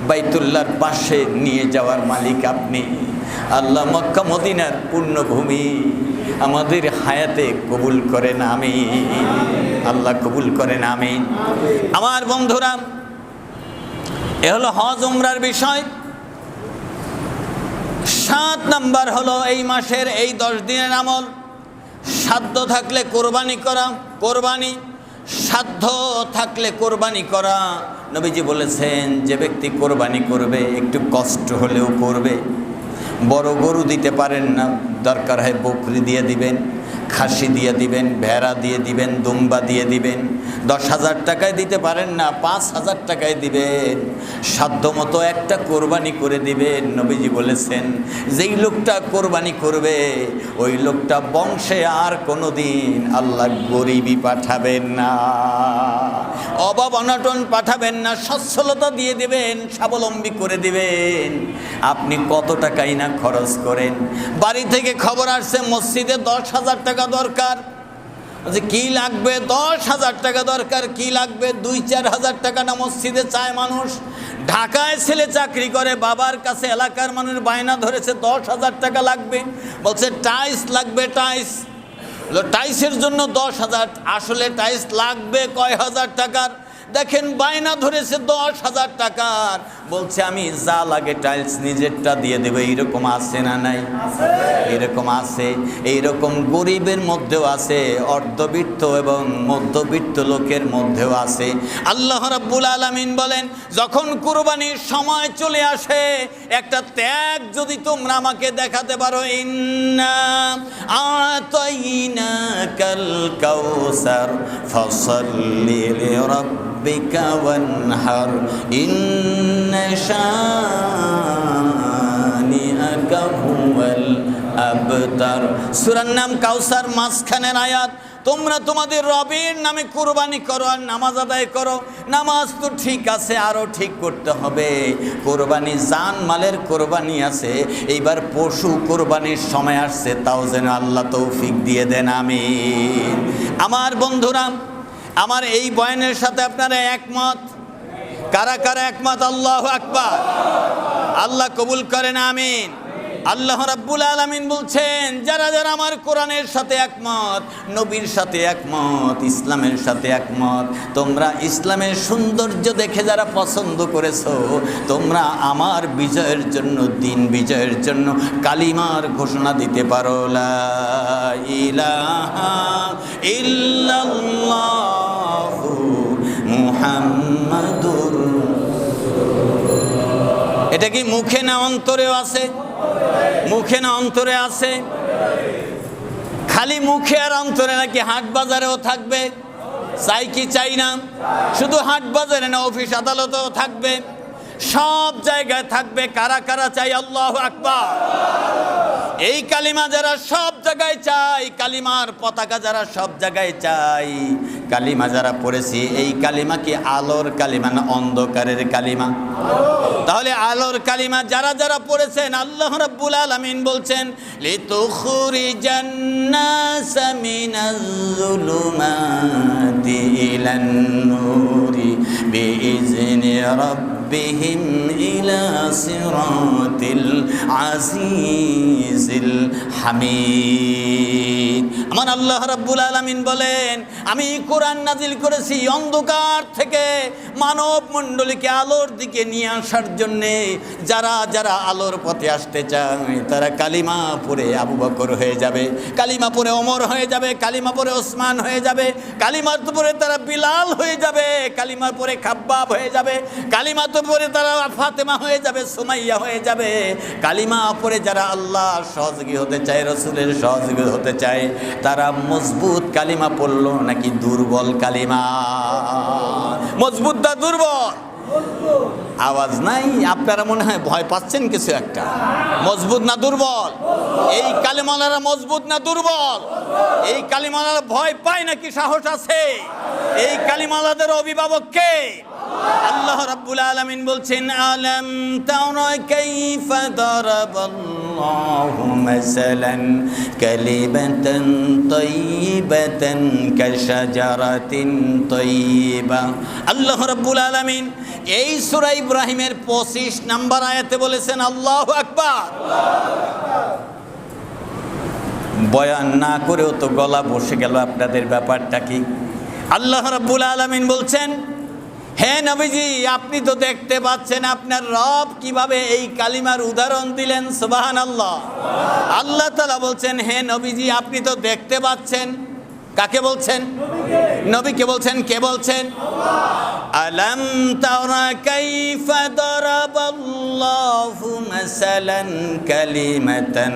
বাইতুল্লাহর পাশে নিয়ে যাওয়ার মালিক আপনি। আল্লাহ মক্কা মদিনার পূর্ণভূমি আমাদের হায়াতে কবুল করেন, আমিন। আল্লাহ কবুল করেন, আমিন। আমার বন্ধুরা, এ হলো হজ উমরার বিষয়। 7 নাম্বার হলো এই মাসের এই 10 দিনের আমল। সাধ্য থাকলে কোরবানি করা। কোরবানি, সাধ্য থাকলে কোরবানি করা। নবীজি বলেছেন যে ব্যক্তি কোরবানি করবে একটু কষ্ট হলেও করবে। বড় গরু দিতে পারেন না, দরকার হয় বকরি দিয়ে দিবেন, খাসি দিয়ে দিবেন, ভেড়া দিয়ে দিবেন, দুম্বা দিয়ে দিবেন। 10,000 টাকায় দিতে পারেন না, 5,000 টাকায় দিবেন, সাধ্যমতো একটা কোরবানি করে দিবেন। নবীজি বলেছেন যেই লোকটা কোরবানি করবে ওই লোকটা বংশে আর কোনোদিন আল্লাহ গরিবই পাঠাবেন না, অভাব অনটন পাঠাবেন না, সচ্ছলতা দিয়ে দিবেন, স্বাবলম্বী করে দিবেন। আপনি কত টাকাই না খরচ করেন। বাড়ি থেকে খবর আসছে মসজিদে 10,000 টাকা দরকার, যে কি লাগবে? 10,000 টাকা দরকার। কি লাগবে? 2-4 হাজার টাকা না মসজিদে চায় মানুষ। ঢাকায় ছেলে চাকরি করে, বাবার কাছে এলাকার মানুষ বায়না ধরেছে 10,000 টাকা লাগবে। বলছে টাইলস লাগবে, টাইলস। টাইলসের জন্য 10,000। আসলে টাইলস লাগবে কয় হাজার টাকার? দেখেন বায়না ধরেছে 10,000 টাকার। বলছে আমি যা লাগে টাইলস নিজেরটা দিয়ে দেবে। এইরকম আছে না নাই? এরকম আছে। এইরকম গরিবের মধ্যেও আছে, অর্ধবিত্ত এবং মধ্যবিত্ত লোকের মধ্যেও আছে। আল্লাহ রাব্বুল আলামিন বলেন যখন কুরবানির সময় চলে আসে একটা ত্যাগ যদি তোমরা আমাকে দেখাতে পারো, ইন্না আতাইনাকাল কাউসার ফাসাল্লি লিরাব্বিকা ওয়ানহার ইন্না শানিআকা হুয়াল আবতার। সূরার নাম কাউসার, মাঝখানের আয়াত। তোমরা তোমাদের রবের নামে কুরবানি করো আর নামাজ আদায় করো। নামাজ তো ঠিক আছে, আরও ঠিক করতে হবে। কোরবানি জান মালের কোরবানি আছে, এইবার পশু কোরবানির সময় আসছে, তাও যেন আল্লাহ তৌফিক দিয়ে দেন, আমিন। আমার বন্ধুরা, আমার এই বয়ানের সাথে আপনারা একমত? কারা কারা একমত? আল্লাহু আকবার। আল্লাহ কবুল করেন, আমিন। আল্লাহ রাব্বুল আলামিন বলছেন যারা যারা আমার কোরআনের সাথে একমত, নবীর সাথে একমত, ইসলামের সাথে একমত, তোমরা ইসলামের সৌন্দর্য দেখে যারা পছন্দ করেছো, তোমরা আমার বিজয়ের জন্য, দিন বিজয়ের জন্য কালিমার ঘোষণা দিতে পারো, লা ইলাহা ইল্লাল্লাহু মুহাম্মাদুর। এটা কি মুখে না অন্তরেও আছে? মুখে না অন্তরে আছে? খালি মুখে আর অন্তরে নাকি হাট বাজারেও থাকবে? চাই কি চাই না? শুধু হাট বাজারে না, অফিস আদালতেও থাকবে, সব জায়গায় থাকবে। কারা কারা চাই? আল্লাহু আকবার। এই কালিমা যারা সব জায়গায় চাই, কালিমার পতাকা যারা সব জায়গায় চাই, কালিমা যারা পড়েছি, এই কালিমা কি আলোর কালিমা না অন্ধকারের কালিমা? তাহলে আলোর কালিমা যারা যারা পড়েছেন, আল্লাহ রাব্বুল আলামিন বলছেন লিতুখরিজান নাসা মিনাজ যুলুমাতি ইলান নূরি বিইজনি রাব্বিহিম ইলা সিরাতিল আজিজিল হামিদ। আমার আল্লাহ রাব্বুল আলামিন বলেন আমি কোরআন নাজিল করেছি অন্ধকার থেকে মানব মণ্ডলীকে আলোর দিকে নিয়ে আসার জন্যে। যারা যারা আলোর পথে আসতে চায় তারা কালিমা পড়ে আবু বকর হয়ে যাবে, কালিমা পড়ে ওমর হয়ে যাবে, কালিমা পড়ে ওসমান হয়ে যাবে, কালিমার পরে তারা বিলাল হয়ে যাবে, কালিমার পরে খাব্বাব হয়ে যাবে, কালিমা পরে তারা ফাতেমা হয়ে যাবে, সুমাইয়া হয়ে যাবে। কালিমা পড়ে যারা আল্লাহ সহযোগী হতে চায়, রসুলের সহযোগী হতে চায়, তারা মজবুত কালিমা পড়লো নাকি দুর্বল কালিমা? মজবুত না দুর্বল? আওয়াজ নাই? আপনারা মনে হয় ভয় পাচ্ছেন কিছু একটা। মজবুত না দুর্বল? এই কালিমালারা মজবুত না দুর্বল? এই কালিমালারা ভয় পায় নাকি সাহস আছে? এই কালিমালাদের অভিভাবক কে? আল্লাহ রাব্বুল আলামিন বলছেন আলাম তারা কাইফা দারাবাল্লাহু মাসালান কালিমাতান তাইয়িবাতান কাশাজারাতিন তাইয়িবা। আল্লাহ রাব্বুল আলামিন এই সূরা ইব্রাহিমের 25 নম্বর আয়াতে বলেছেন আল্লাহু আকবার। বয়ান না করেও তো গলা বসে গেল আপনাদের, ব্যাপারটা কি? আল্লাহ রাব্বুল আলামিন বলছেন হে নবীজি আপনি তো দেখতে পাচ্ছেন আপনার রব কিভাবে এই কালিমার উদাহরণ দিলেন। সুবহানাল্লাহ। আল্লাহ তাআলা বলছেন হে নবীজি আপনি তো দেখতে পাচ্ছেন। কাকে বলছেন? নবীকে বলছেন। কে বলছেন? আলাম তারা কাইফা দারাবাল্লাহু আল্লাহু মাসালান কালিমাতান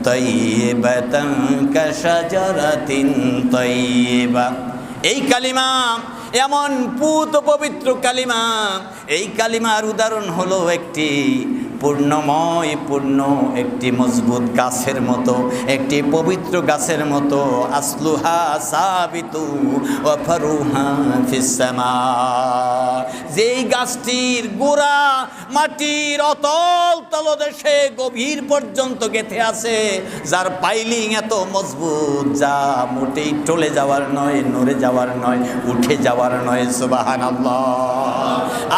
তাইয়্যিবাতান কাশাজারাতিন তাইয়্যিবা। এই কালিমা এমন পুত পবিত্র কালিমা, এই কালিমার উদাহরণ হলো একটি পূর্ণ একটি মজবুত গাছের মতো, একটি পবিত্র গাছের মতো। আসলুহা সাবিতু ওয়া ফারুহা ফিস সামা। যেই গাছটির গোড়া মাটির অতল তলদেশে গভীর পর্যন্ত গেঁথে আছে, যার পাইলিং এত মজবুত, যা মোটেই টলে যাওয়ার নয়, নড়ে যাওয়ার নয়, উঠে যাওয়ার নয়। সুবহানাল্লাহ।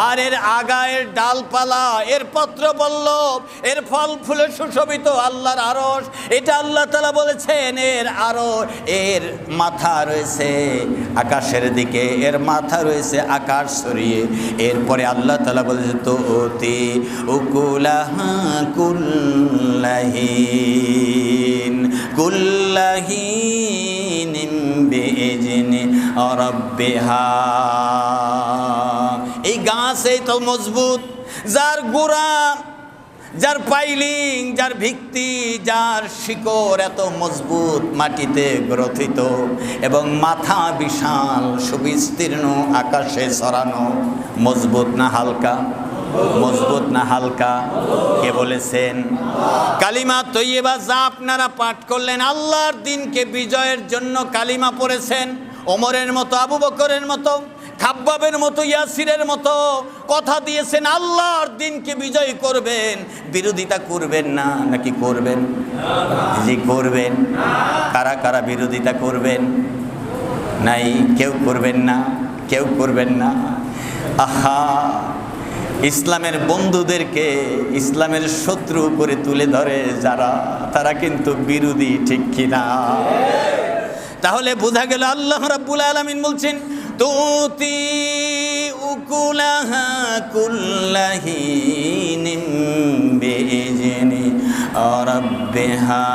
আর এর আগা, এর ডালপালা, এর পত্র পল্লব, এর ফল ফুলে সুশোভিত আল্লাহর আরশ। এটা আল্লাহ তাআলা বলেছেন এর আরশ, এর মাথা রয়েছে আকাশের দিকে, এর মাথা রয়েছে আকাশ ছড়িয়ে। এরপরে আল্লাহ তাআলা বলেছে তুতি উকুলাহা কুল্লাহিন বিইজনি রাব্বিহা। এই গাছ এই তো মজবুত, যার গোড়া, যার পাইলিং, যার ভিত্তি, যার শিকড় এত মজবুত, মাটিতে গ্রথিত, এবং মাথা বিশাল সুবিস্তীর্ণ, আকাশে ছড়ানো। মজবুত না হালকা? মজবুত না হালকা? কে বলেছেন? কালিমা তৈয়বা যা আপনারা পাঠ করলেন, আল্লাহর দিনকে বিজয়ের জন্য কালিমা পড়েছেন। ওমরের মতো, আবু বকরের মতো, খাব্বাবের মতো, ইয়াসিরের মতো কথা দিয়েছেন আল্লাহর দিনকে বিজয় করবেন, বিরোধিতা করবেন না। নাকি করবেন? জি করবেন। কারা কারা বিরোধিতা করবেন? নাই, কেউ করবেন না, কেউ করবেন না। আহা, ইসলামের বন্ধুদেরকে ইসলামের শত্রু করে তুলে ধরে যারা, তারা কিন্তু বিরোধী, ঠিক কিনা? তাহলে বোঝা গেল আল্লাহ রাব্বুল আলামিন বলছেন তুতি উকুলাহা কুল্লাহিনিম বিইজনি রাব্বিহা।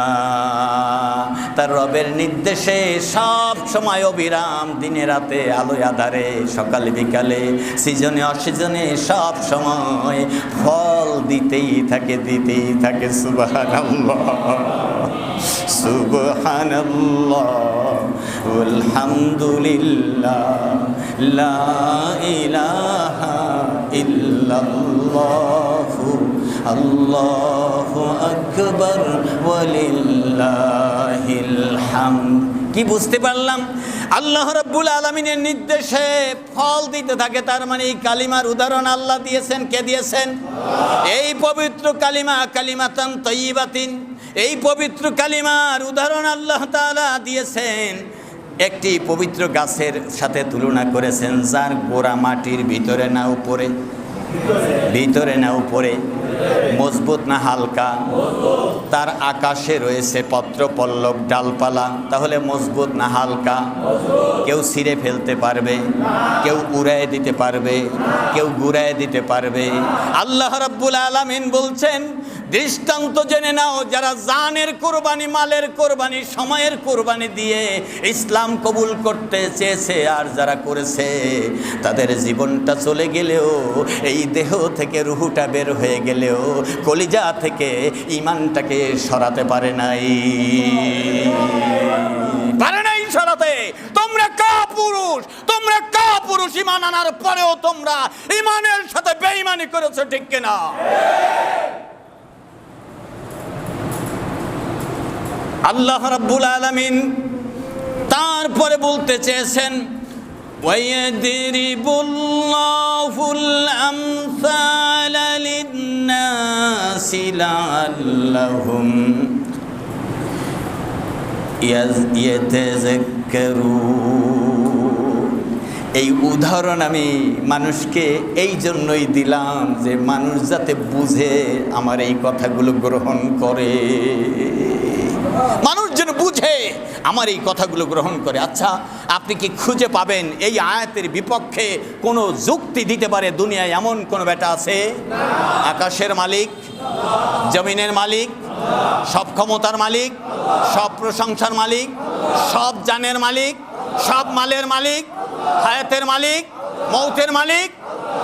তার রবের নির্দেশে সব সময় অবিরাম, দিনে রাতে, আলোয় আধারে, সকালে বিকালে, সিজনে অসিজনে, সব সময় ফল দিতেই থাকে। সুবহানাল্লাহ, সুবহানাল্লাহ, আলহামদুলিল্লাহ, লা ইলাহা ইল্লাল্লাহু আল্লাহু আকবার ওয়ালিল্লাহিল হামদ। কি বুঝতে পারলাম? আল্লাহ রাব্বুল আলামিনের নির্দেশে ফল দিতে থাকে, তার মানে এই কালিমার উদাহরণ আল্লাহ দিয়েছেন। কে দিয়েছেন? এই পবিত্র কালিমা, কালিমাতান তাইয়্যিবাতিন, এই পবিত্র কালিমার উদাহরণ আল্লাহ তাআলা দিয়েছেন একটি পবিত্র গাছের সাথে তুলনা করেছেন, যার গোড়া মাটির ভিতরে না উপরে? ভিতরে না উপরে? মজবুত না হালকা? তার আকাশে রয়েছে পত্র পল্লব, ডালপালা। তাহলে মজবুত না হালকা? কেউ ছিঁড়ে ফেলতে পারবে, কেউ উড়ায় দিতে পারবে, কেউ গুড়ায় দিতে পারবে। আল্লাহ রাব্বুল আলামিন বলছেন দৃষ্টান্ত জেনে নাও, যারা জানের কোরবানি, মালের কোরবানি, সময়ের কোরবানি দিয়ে ইসলাম কবুল করতে চেয়েছে, আর যারা করেছে তাদের জীবনটা চলে গেলেও, এই দেহ থেকে রুহুটা বের হয়ে গেলেও, কলিজা থেকে ঈমানটাকে সরাতে পারে নাই সরাতে। তোমরা কাপুরুষ, তোমরা কাপুরুষ। ঈমান আনার পরেও তোমরা ঈমানের সাথে বেঈমানি করেছো, ঠিক কিনা? আল্লাহ রাব্বুল আলামিন তারপরে বলতে চেয়েছেন ওয়ায়াদরিবুল্লাহুল আমসালা লিন-নাসি লাআল্লাহুম ইয়াতাযাক্কারুন। এই উদাহরণ আমি মানুষকে এই জন্যই দিলাম যে মানুষ যাতে বুঝে, আমার এই কথাগুলো গ্রহণ করে, মানুষ যেন বুঝে, আমার এই কথাগুলো গ্রহণ করে। আচ্ছা, আপনি কি খুঁজে পাবেন এই আয়াতের বিপক্ষে কোনো যুক্তি দিতে পারে দুনিয়ায় এমন কোন বেটা আছে? আকাশের মালিক, জমিনের মালিক, সব ক্ষমতার মালিক, সব প্রশংসার মালিক, সব জানের মালিক, সব মালের মালিক, হায়াতের মালিক, মৌতের মালিক,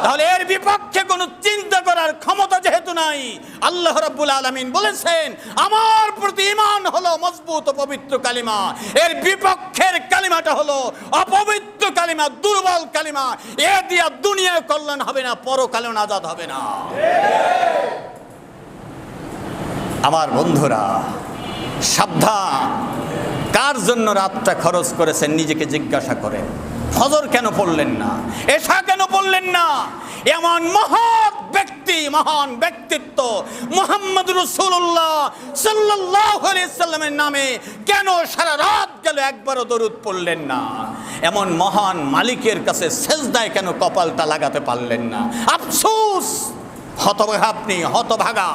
তাহলে এর বিপক্ষে কোনো চিন্তা করার ক্ষমতা যেহেতু নাই, আল্লাহ রাব্বুল আলামিন বলেছেন আমার প্রতি ঈমান হলো মজবুত ও পবিত্র কালিমা, এর বিপক্ষের কালিমাটা হলো অপবিত্র কালিমা, দুর্বল কালিমা। এ দিয়া দুনিয়ায় কল্যাণ হবে না, পরকালেও নাজাত হবে না। আমার বন্ধুরা সাবধান, কার জন্য রাতটা খরচ করেছেন নিজেকে জিজ্ঞাসা করেন। ফজর কেন পড়লেন না, এশা কেন পড়লেন না? এমন মহৎ ব্যক্তি, মহান ব্যক্তিত্ব মুহাম্মদ রাসূলুল্লাহ সাল্লাল্লাহু আলাইহি সাল্লামের নামে কেন সারা রাত গেল একবারও দরুদ পড়লেন না? এমন মহান মালিকের কাছে সেজদায় কেন কপালটা লাগাতে পারলেন না? আফসোস, হতভাগা আপনি, হতভাগা,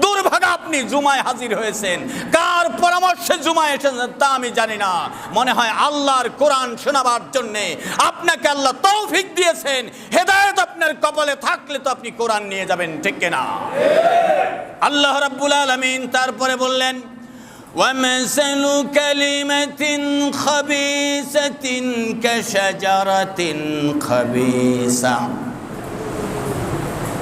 দুর্ভাগা আপনি। জুমায় হাজির হয়েছেন, কার পরামর্শে জুমায় এসেছেন তা আমি জানি না। মনে হয় আল্লাহর কোরআন শোনাবার জন্যে আপনাকে আল্লাহ তৌফিক দিয়েছেন। হেদায়েত আপনার কপালে থাকলে তো আপনি কোরআন নিয়ে যাবেন, ঠিক কিনা? আল্লাহ রাব্বুল আলামিন তারপরে বললেন وَمَثَلُ كَلِمَةٍ خَبِيثَةٍ كَشَجَرَةٍ خَبِيثَةٍ।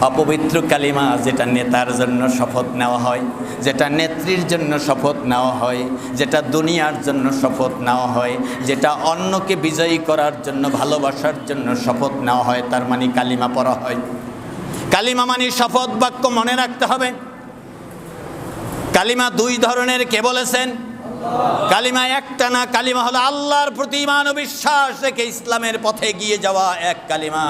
অপবিত্র কালিমা যেটা নেতার জন্য শপথ নেওয়া হয়, যেটা নেত্রীর জন্য শপথ নেওয়া হয়, যেটা দুনিয়ার জন্য শপথ নেওয়া হয়, যেটা অন্যকে বিজয়ী করার জন্য, ভালোবাসার জন্য শপথ নেওয়া হয়, তার মানে কালিমা পড়া হয়। কালিমা মানে শপথ বাক্য, মনে রাখতে হবে। কালিমা দুই ধরনের, কে বলেছেন? কালিমা একটা না, কালিমা হলো আল্লাহর প্রতি ঈমান ও বিশ্বাস রেখে ইসলামের পথে এগিয়ে যাওয়া এক কালিমা,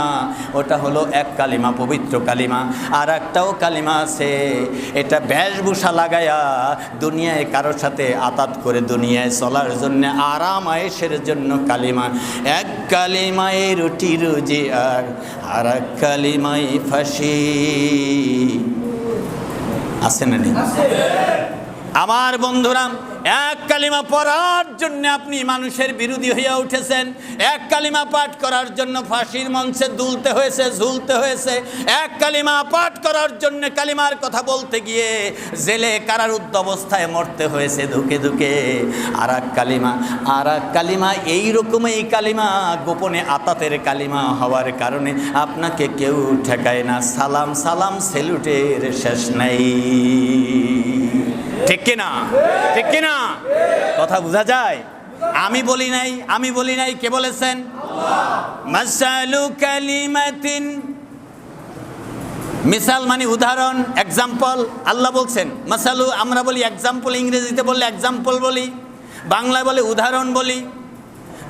ওটা হলো এক কালিমা, পবিত্র কালিমা। আর একটাও কালিমা আছে, এটা বেশভূষা লাগায়া দুনিয়ায় কারোর সাথে আতাত করে দুনিয়ায় চলার জন্য, আরাম আয়েশের জন্য কালিমা। এক কালিমায় রুটি রুজি আর এক কালিমায় ফাঁসি। আছে না? আমার বন্ধুরা, এক কালিমা পড়ার জন্য আপনি মানুষের বিরোধী হইয়া উঠেছেন, এক কালিমা পাঠ করার জন্য ফাঁসির মঞ্চে দুলতে হয়েছে, ঝুলতে হয়েছে, এক কালিমা পাঠ করার জন্য কালিমার কথা বলতে গিয়ে জেলে কারারুদ্ধ অবস্থায় মরতে হয়েছে ধুকে ধুকে। আর এক কালিমা এইরকম, এই কালিমা গোপনে আতাতের কালিমা হওয়ার কারণে আপনাকে কেউ ঠেকায় না। সালাম সালাম সেলুটের শেষ নাই, ঠিক কিনা? ঠিক কিনা? কথা বোঝা যায়? আমি বলি নাই, কে বলেছেন? মাসালু কালিমাতিন, মিসাল মানে উদাহরণ, এক্সাম্পল। আল্লাহ বলছেন মাসালু, আমরা বলি এক্সাম্পল, ইংরেজিতে বললে এক্সাম্পল বলি, বাংলায় বলে উদাহরণ বলি।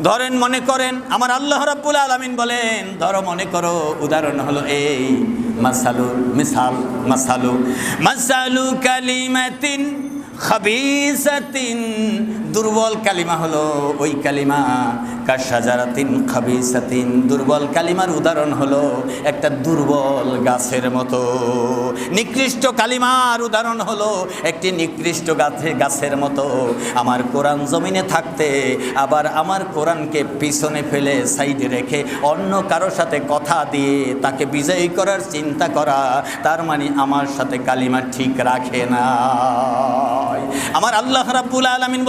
ধরেন, মনে করেন, আমার আল্লাহ রাব্বুল আলামিন বলেন, ধরো মনে করো উদাহরণ হলো এই মাসালু, মিসাল, মাসালু কালিমাতিন খাবিসাতিন, দুর্বল কালিমা হলো ওই কালিমা, কাশাজারাতিন খাবিসাতিন, দুর্বল কালিমার উদাহরণ হলো একটা দুর্বল গাছের মতো। নিকৃষ্ট কালিমার উদাহরণ হলো একটি নিকৃষ্ট গাছের মতো। আমার কোরআন জমিনে থাকতে আবার আমার কোরআনকে পিছনে ফেলে সাইডে রেখে অন্য কারোর সাথে কথা দিয়ে তাকে বিজয়ী করার চিন্তা করা, তার মানে আমার সাথে কালিমা ঠিক রাখে না। আমার আল্লাহ রাব্বুল আলামিন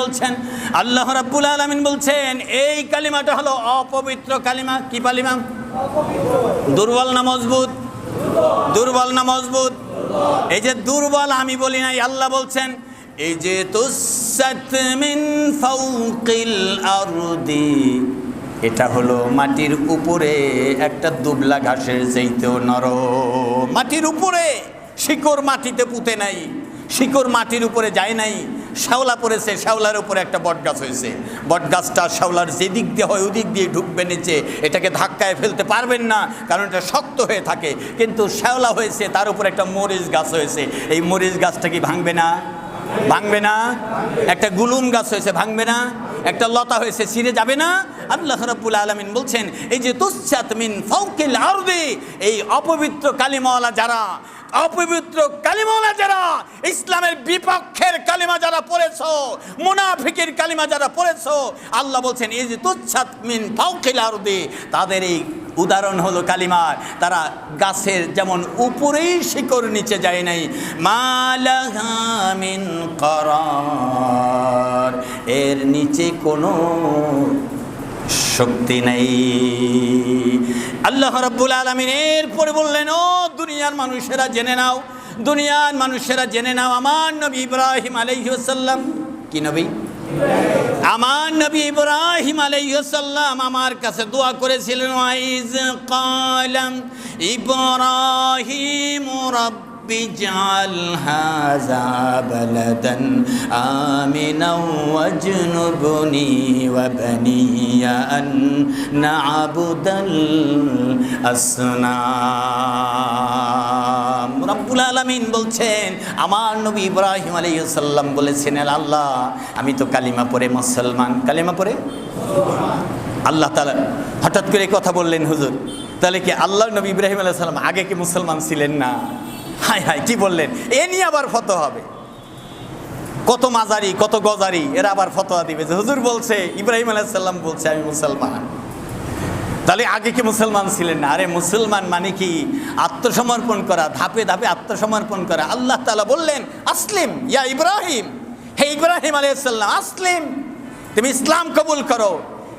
বলছেন এই কালিমাটা হলো অপবিত্র কালিমা। কি কালিমা? দুর্বল না মজবুত? দুর্বল না মজবুত? এই যে দুর্বল আমি বলি নাই, আল্লাহ বলছেন এই যে তুসাত মিন ফাওকিল আরদি, এটা হলো মাটির উপরে একটা দুবলা ঘাসের চাইতেও নরম। মাটির উপরে, শিকড় মাটিতে পুঁতে নাই, শিকড় মাটির উপরে যায় নাই, শ্যাওলা পড়েছে, শ্যাওলার উপরে একটা বট গাছ হয়েছে। বট গাছটা শ্যাওলার যেদিক দিয়ে হয় ওদিক দিয়ে ঢুকবে নিচে, এটাকে ধাক্কায় ফেলতে পারবেন না, কারণ এটা শক্ত হয়ে থাকে। কিন্তু শ্যাওলা হয়েছে, তার উপরে একটা মরিচ গাছ হয়েছে, এই মরিচ গাছটা কি ভাঙবে না? ভাঙবে না? একটা গুলুম গাছ হয়েছে, ভাঙবে না? একটা লতা হয়েছে, ছিঁড়ে যাবে না? আল্লাহ রাব্বুল আলামিন বলছেন এই যে তুসাত মিন ফাওকিল আরদি, এই অপবিত্র কালিমাওয়ালা যারা, অপবিত্র কালিমাওয়ালা যারা, ইসলামের বিপক্ষের কালিমা যারা পড়েছো, মুনাফিকের কালিমা যারা পড়েছো, আল্লাহ বলছেন এই যে তুসাত মিন ফাওকিল আরদি, তাদের এই উদাহরণ হলো কালিমার, তারা গাছের যেমন উপরেই শিকড় নিচে যায় নাই, মালাহা মিন করার, এর নিচে কোনো শক্তি নেই। আল্লাহ রাব্বুল আলামিন এরপরে বললেন, ও দুনিয়ার মানুষেরা জেনে নাও, দুনিয়ার মানুষেরা জেনে নাও, আমার নবী ইব্রাহিম আলাইহিস সালাম, কি নবী? আমার নবী ইব্রাহিম আলাইহিস সালাম আমার কাছে দোয়া করেছিলেন, ওয়াইজ কালাম ইব্রাহিম রব্বি জাল হাযা বালাদান আমিনা ওয়াজনুবনি ওয়া বানিয়া আন না'বুদাল আসনাম। রব্বুল আলামিন বলছেন, আমার নবী ইব্রাহিম আলাইহিস সালাম বলেছেন, আল্লাহ আমি তো কালিমা পড়ে মুসলমান, কালিমা পড়ে আল্লাহ তাআলা হঠাৎ করে কথা বললেন, হুজুর তাহলে কি আল্লাহর নবী ইব্রাহিম আলাইহিস সালাম আগে কি মুসলমান ছিলেন না? হায় হায়, কি বললেন? এ নিয়ে আবার ফতোয়া হবে, কত মাজারি কত গজারি এরা আবার ফতোয়া দিবে যে হুজুর বলছে, ইব্রাহিম আলাইহিস সালাম বলছে আমি মুসলমান, তাহলে আগে কি মুসলমান ছিলেন না? আরে মুসলমান মানে কি? আত্মসমর্পণ করা, ধাপে ধাপে আত্মসমর্পণ করা। আল্লাহ তাআলা বললেন, আসলিম ইয়া ইব্রাহিম, হে ইব্রাহিম আলাইহিস সালাম আসলিম, তুমি ইসলাম কবুল করো।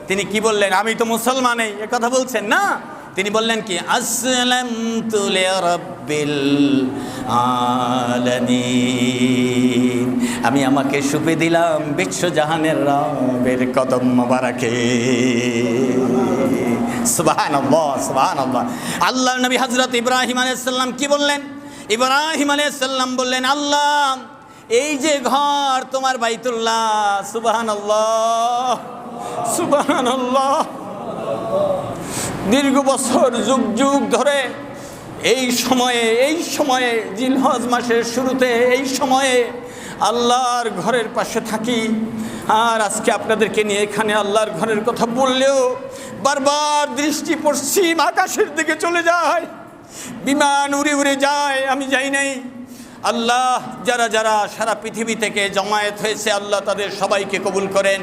তিনি কি বললেন? আমি তো মুসলমান, এই কথা বলছেন না, তিনি বললেন কি, আসলামতু লিরাব্বিল আলামিন, আমি আমাকে সুপে দিলাম বিশ্বজাহানের রবের কদম মোবারকে। সুবহানাল্লাহ, সুবহানাল্লাহ। আল্লাহর নবী হযরত ইব্রাহিম আলাইহিস সালাম কি বললেন? ইব্রাহিম আলাইহিস সালাম বললেন, আল্লাহ এই যে ঘর তোমার বাইতুল্লাহ, সুবহানাল্লাহ, সুবহানাল্লাহ, দীর্ঘ বছর যুগ যুগ ধরে এই সময়ে জিলহজ মাসের শুরুতে এই সময়ে আল্লাহর ঘরের পাশে থাকি, আর আজকে আপনাদেরকে নিয়ে এখানে আল্লাহর ঘরের কথা বললেও বারবার দৃষ্টি পশ্চিম আকাশের দিকে চলে যায়, বিমান উড়ে উড়ে যায়, আমি যাই নাই। আল্লাহ যারা যারা সারা পৃথিবী থেকে জমায়েত হয়েছে, আল্লাহ তাদের সবাইকে কবুল করেন,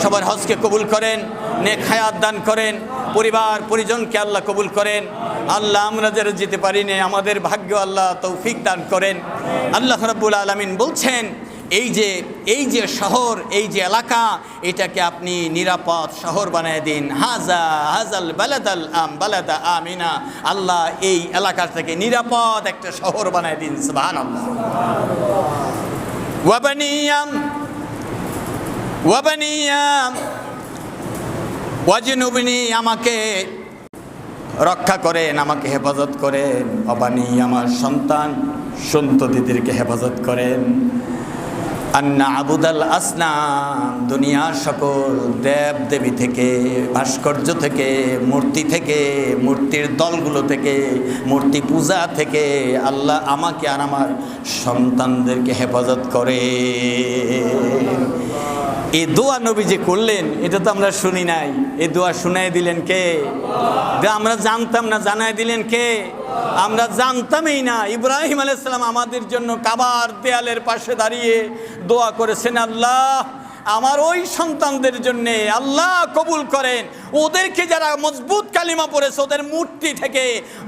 সবার হজকে কবুল করেন, নেক হায়াত দান করেন, পরিবার পরিজনকে আল্লাহ কবুল করেন। আল্লাহ আমরা যারা যেতে পারি না, আমাদের ভাগ্য আল্লাহ তৌফিক দান করেন। আল্লাহ রাব্বুল আলামিন বলছেন, এই যে শহর, এই যে এলাকা, এটাকে আপনি নিরাপদ শহর বানিয়ে দিন। হাজাল বালাদা আমিনা, আল্লাহ এই এলাকা থেকে নিরাপদ একটা শহর বানিয়ে দিন। সুবহানাল্লাহ। ওয়াবানিয়াম ওয়াজনুবনি, আমাকে রক্ষা করেন, আমাকে হেফাজত করেন। অবানি, আমার সন্তান সন্ততিদেরকে হেফাজত করেন। আন্না আবুদাল আসনাম, দুনিয়ার সকল দেব দেবী থেকে, ভাস্কর্য থেকে, মূর্তি থেকে, মূর্তির দলগুলো থেকে, মূর্তি পূজা থেকে আল্লাহ আমাকে আর আমার সন্তানদেরকে হেফাজত করে। এই দোয়া নবী যে করলেন, এটা তো আমরা শুনি নাই, এই দোয়া শুনাই দিলেন কে? আমরা জানতাম না, জানাই দিলেন কে? আমরা জানতামই না। ইব্রাহিম আলাইহিস সালাম আমাদের জন্য কাবার দেয়ালের পাশে দাঁড়িয়ে দোয়া করেছেন, আল্লাহ আমার ওই সন্তানদের জন্য আল্লাহ কবুল করেন, ওদেরকে যারা মজবুত কালিমা পড়েছে, ওদের মূর্তি থেকে,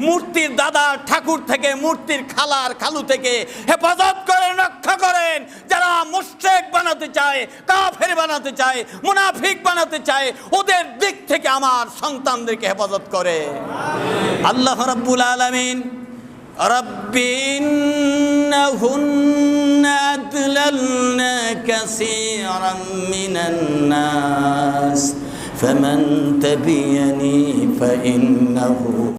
মূর্তির দাদা ঠাকুর থেকে, মূর্তির খালার খালু থেকে হেফাজত করেন, রক্ষা করেন। যারা মুশরিক বানাতে চায়, কাফের বানাতে চায়, মুনাফিক বানাতে চায়, ওদের দিক থেকে আমার সন্তানদেরকে হেফাজত করে। আল্লাহ রাব্বুল আলামিন, রব্বি ইন্নাহুন্না আদলালনা কাসীরাম মিনান নাস ফামান তাবিয়ানি ফাইন্নাহু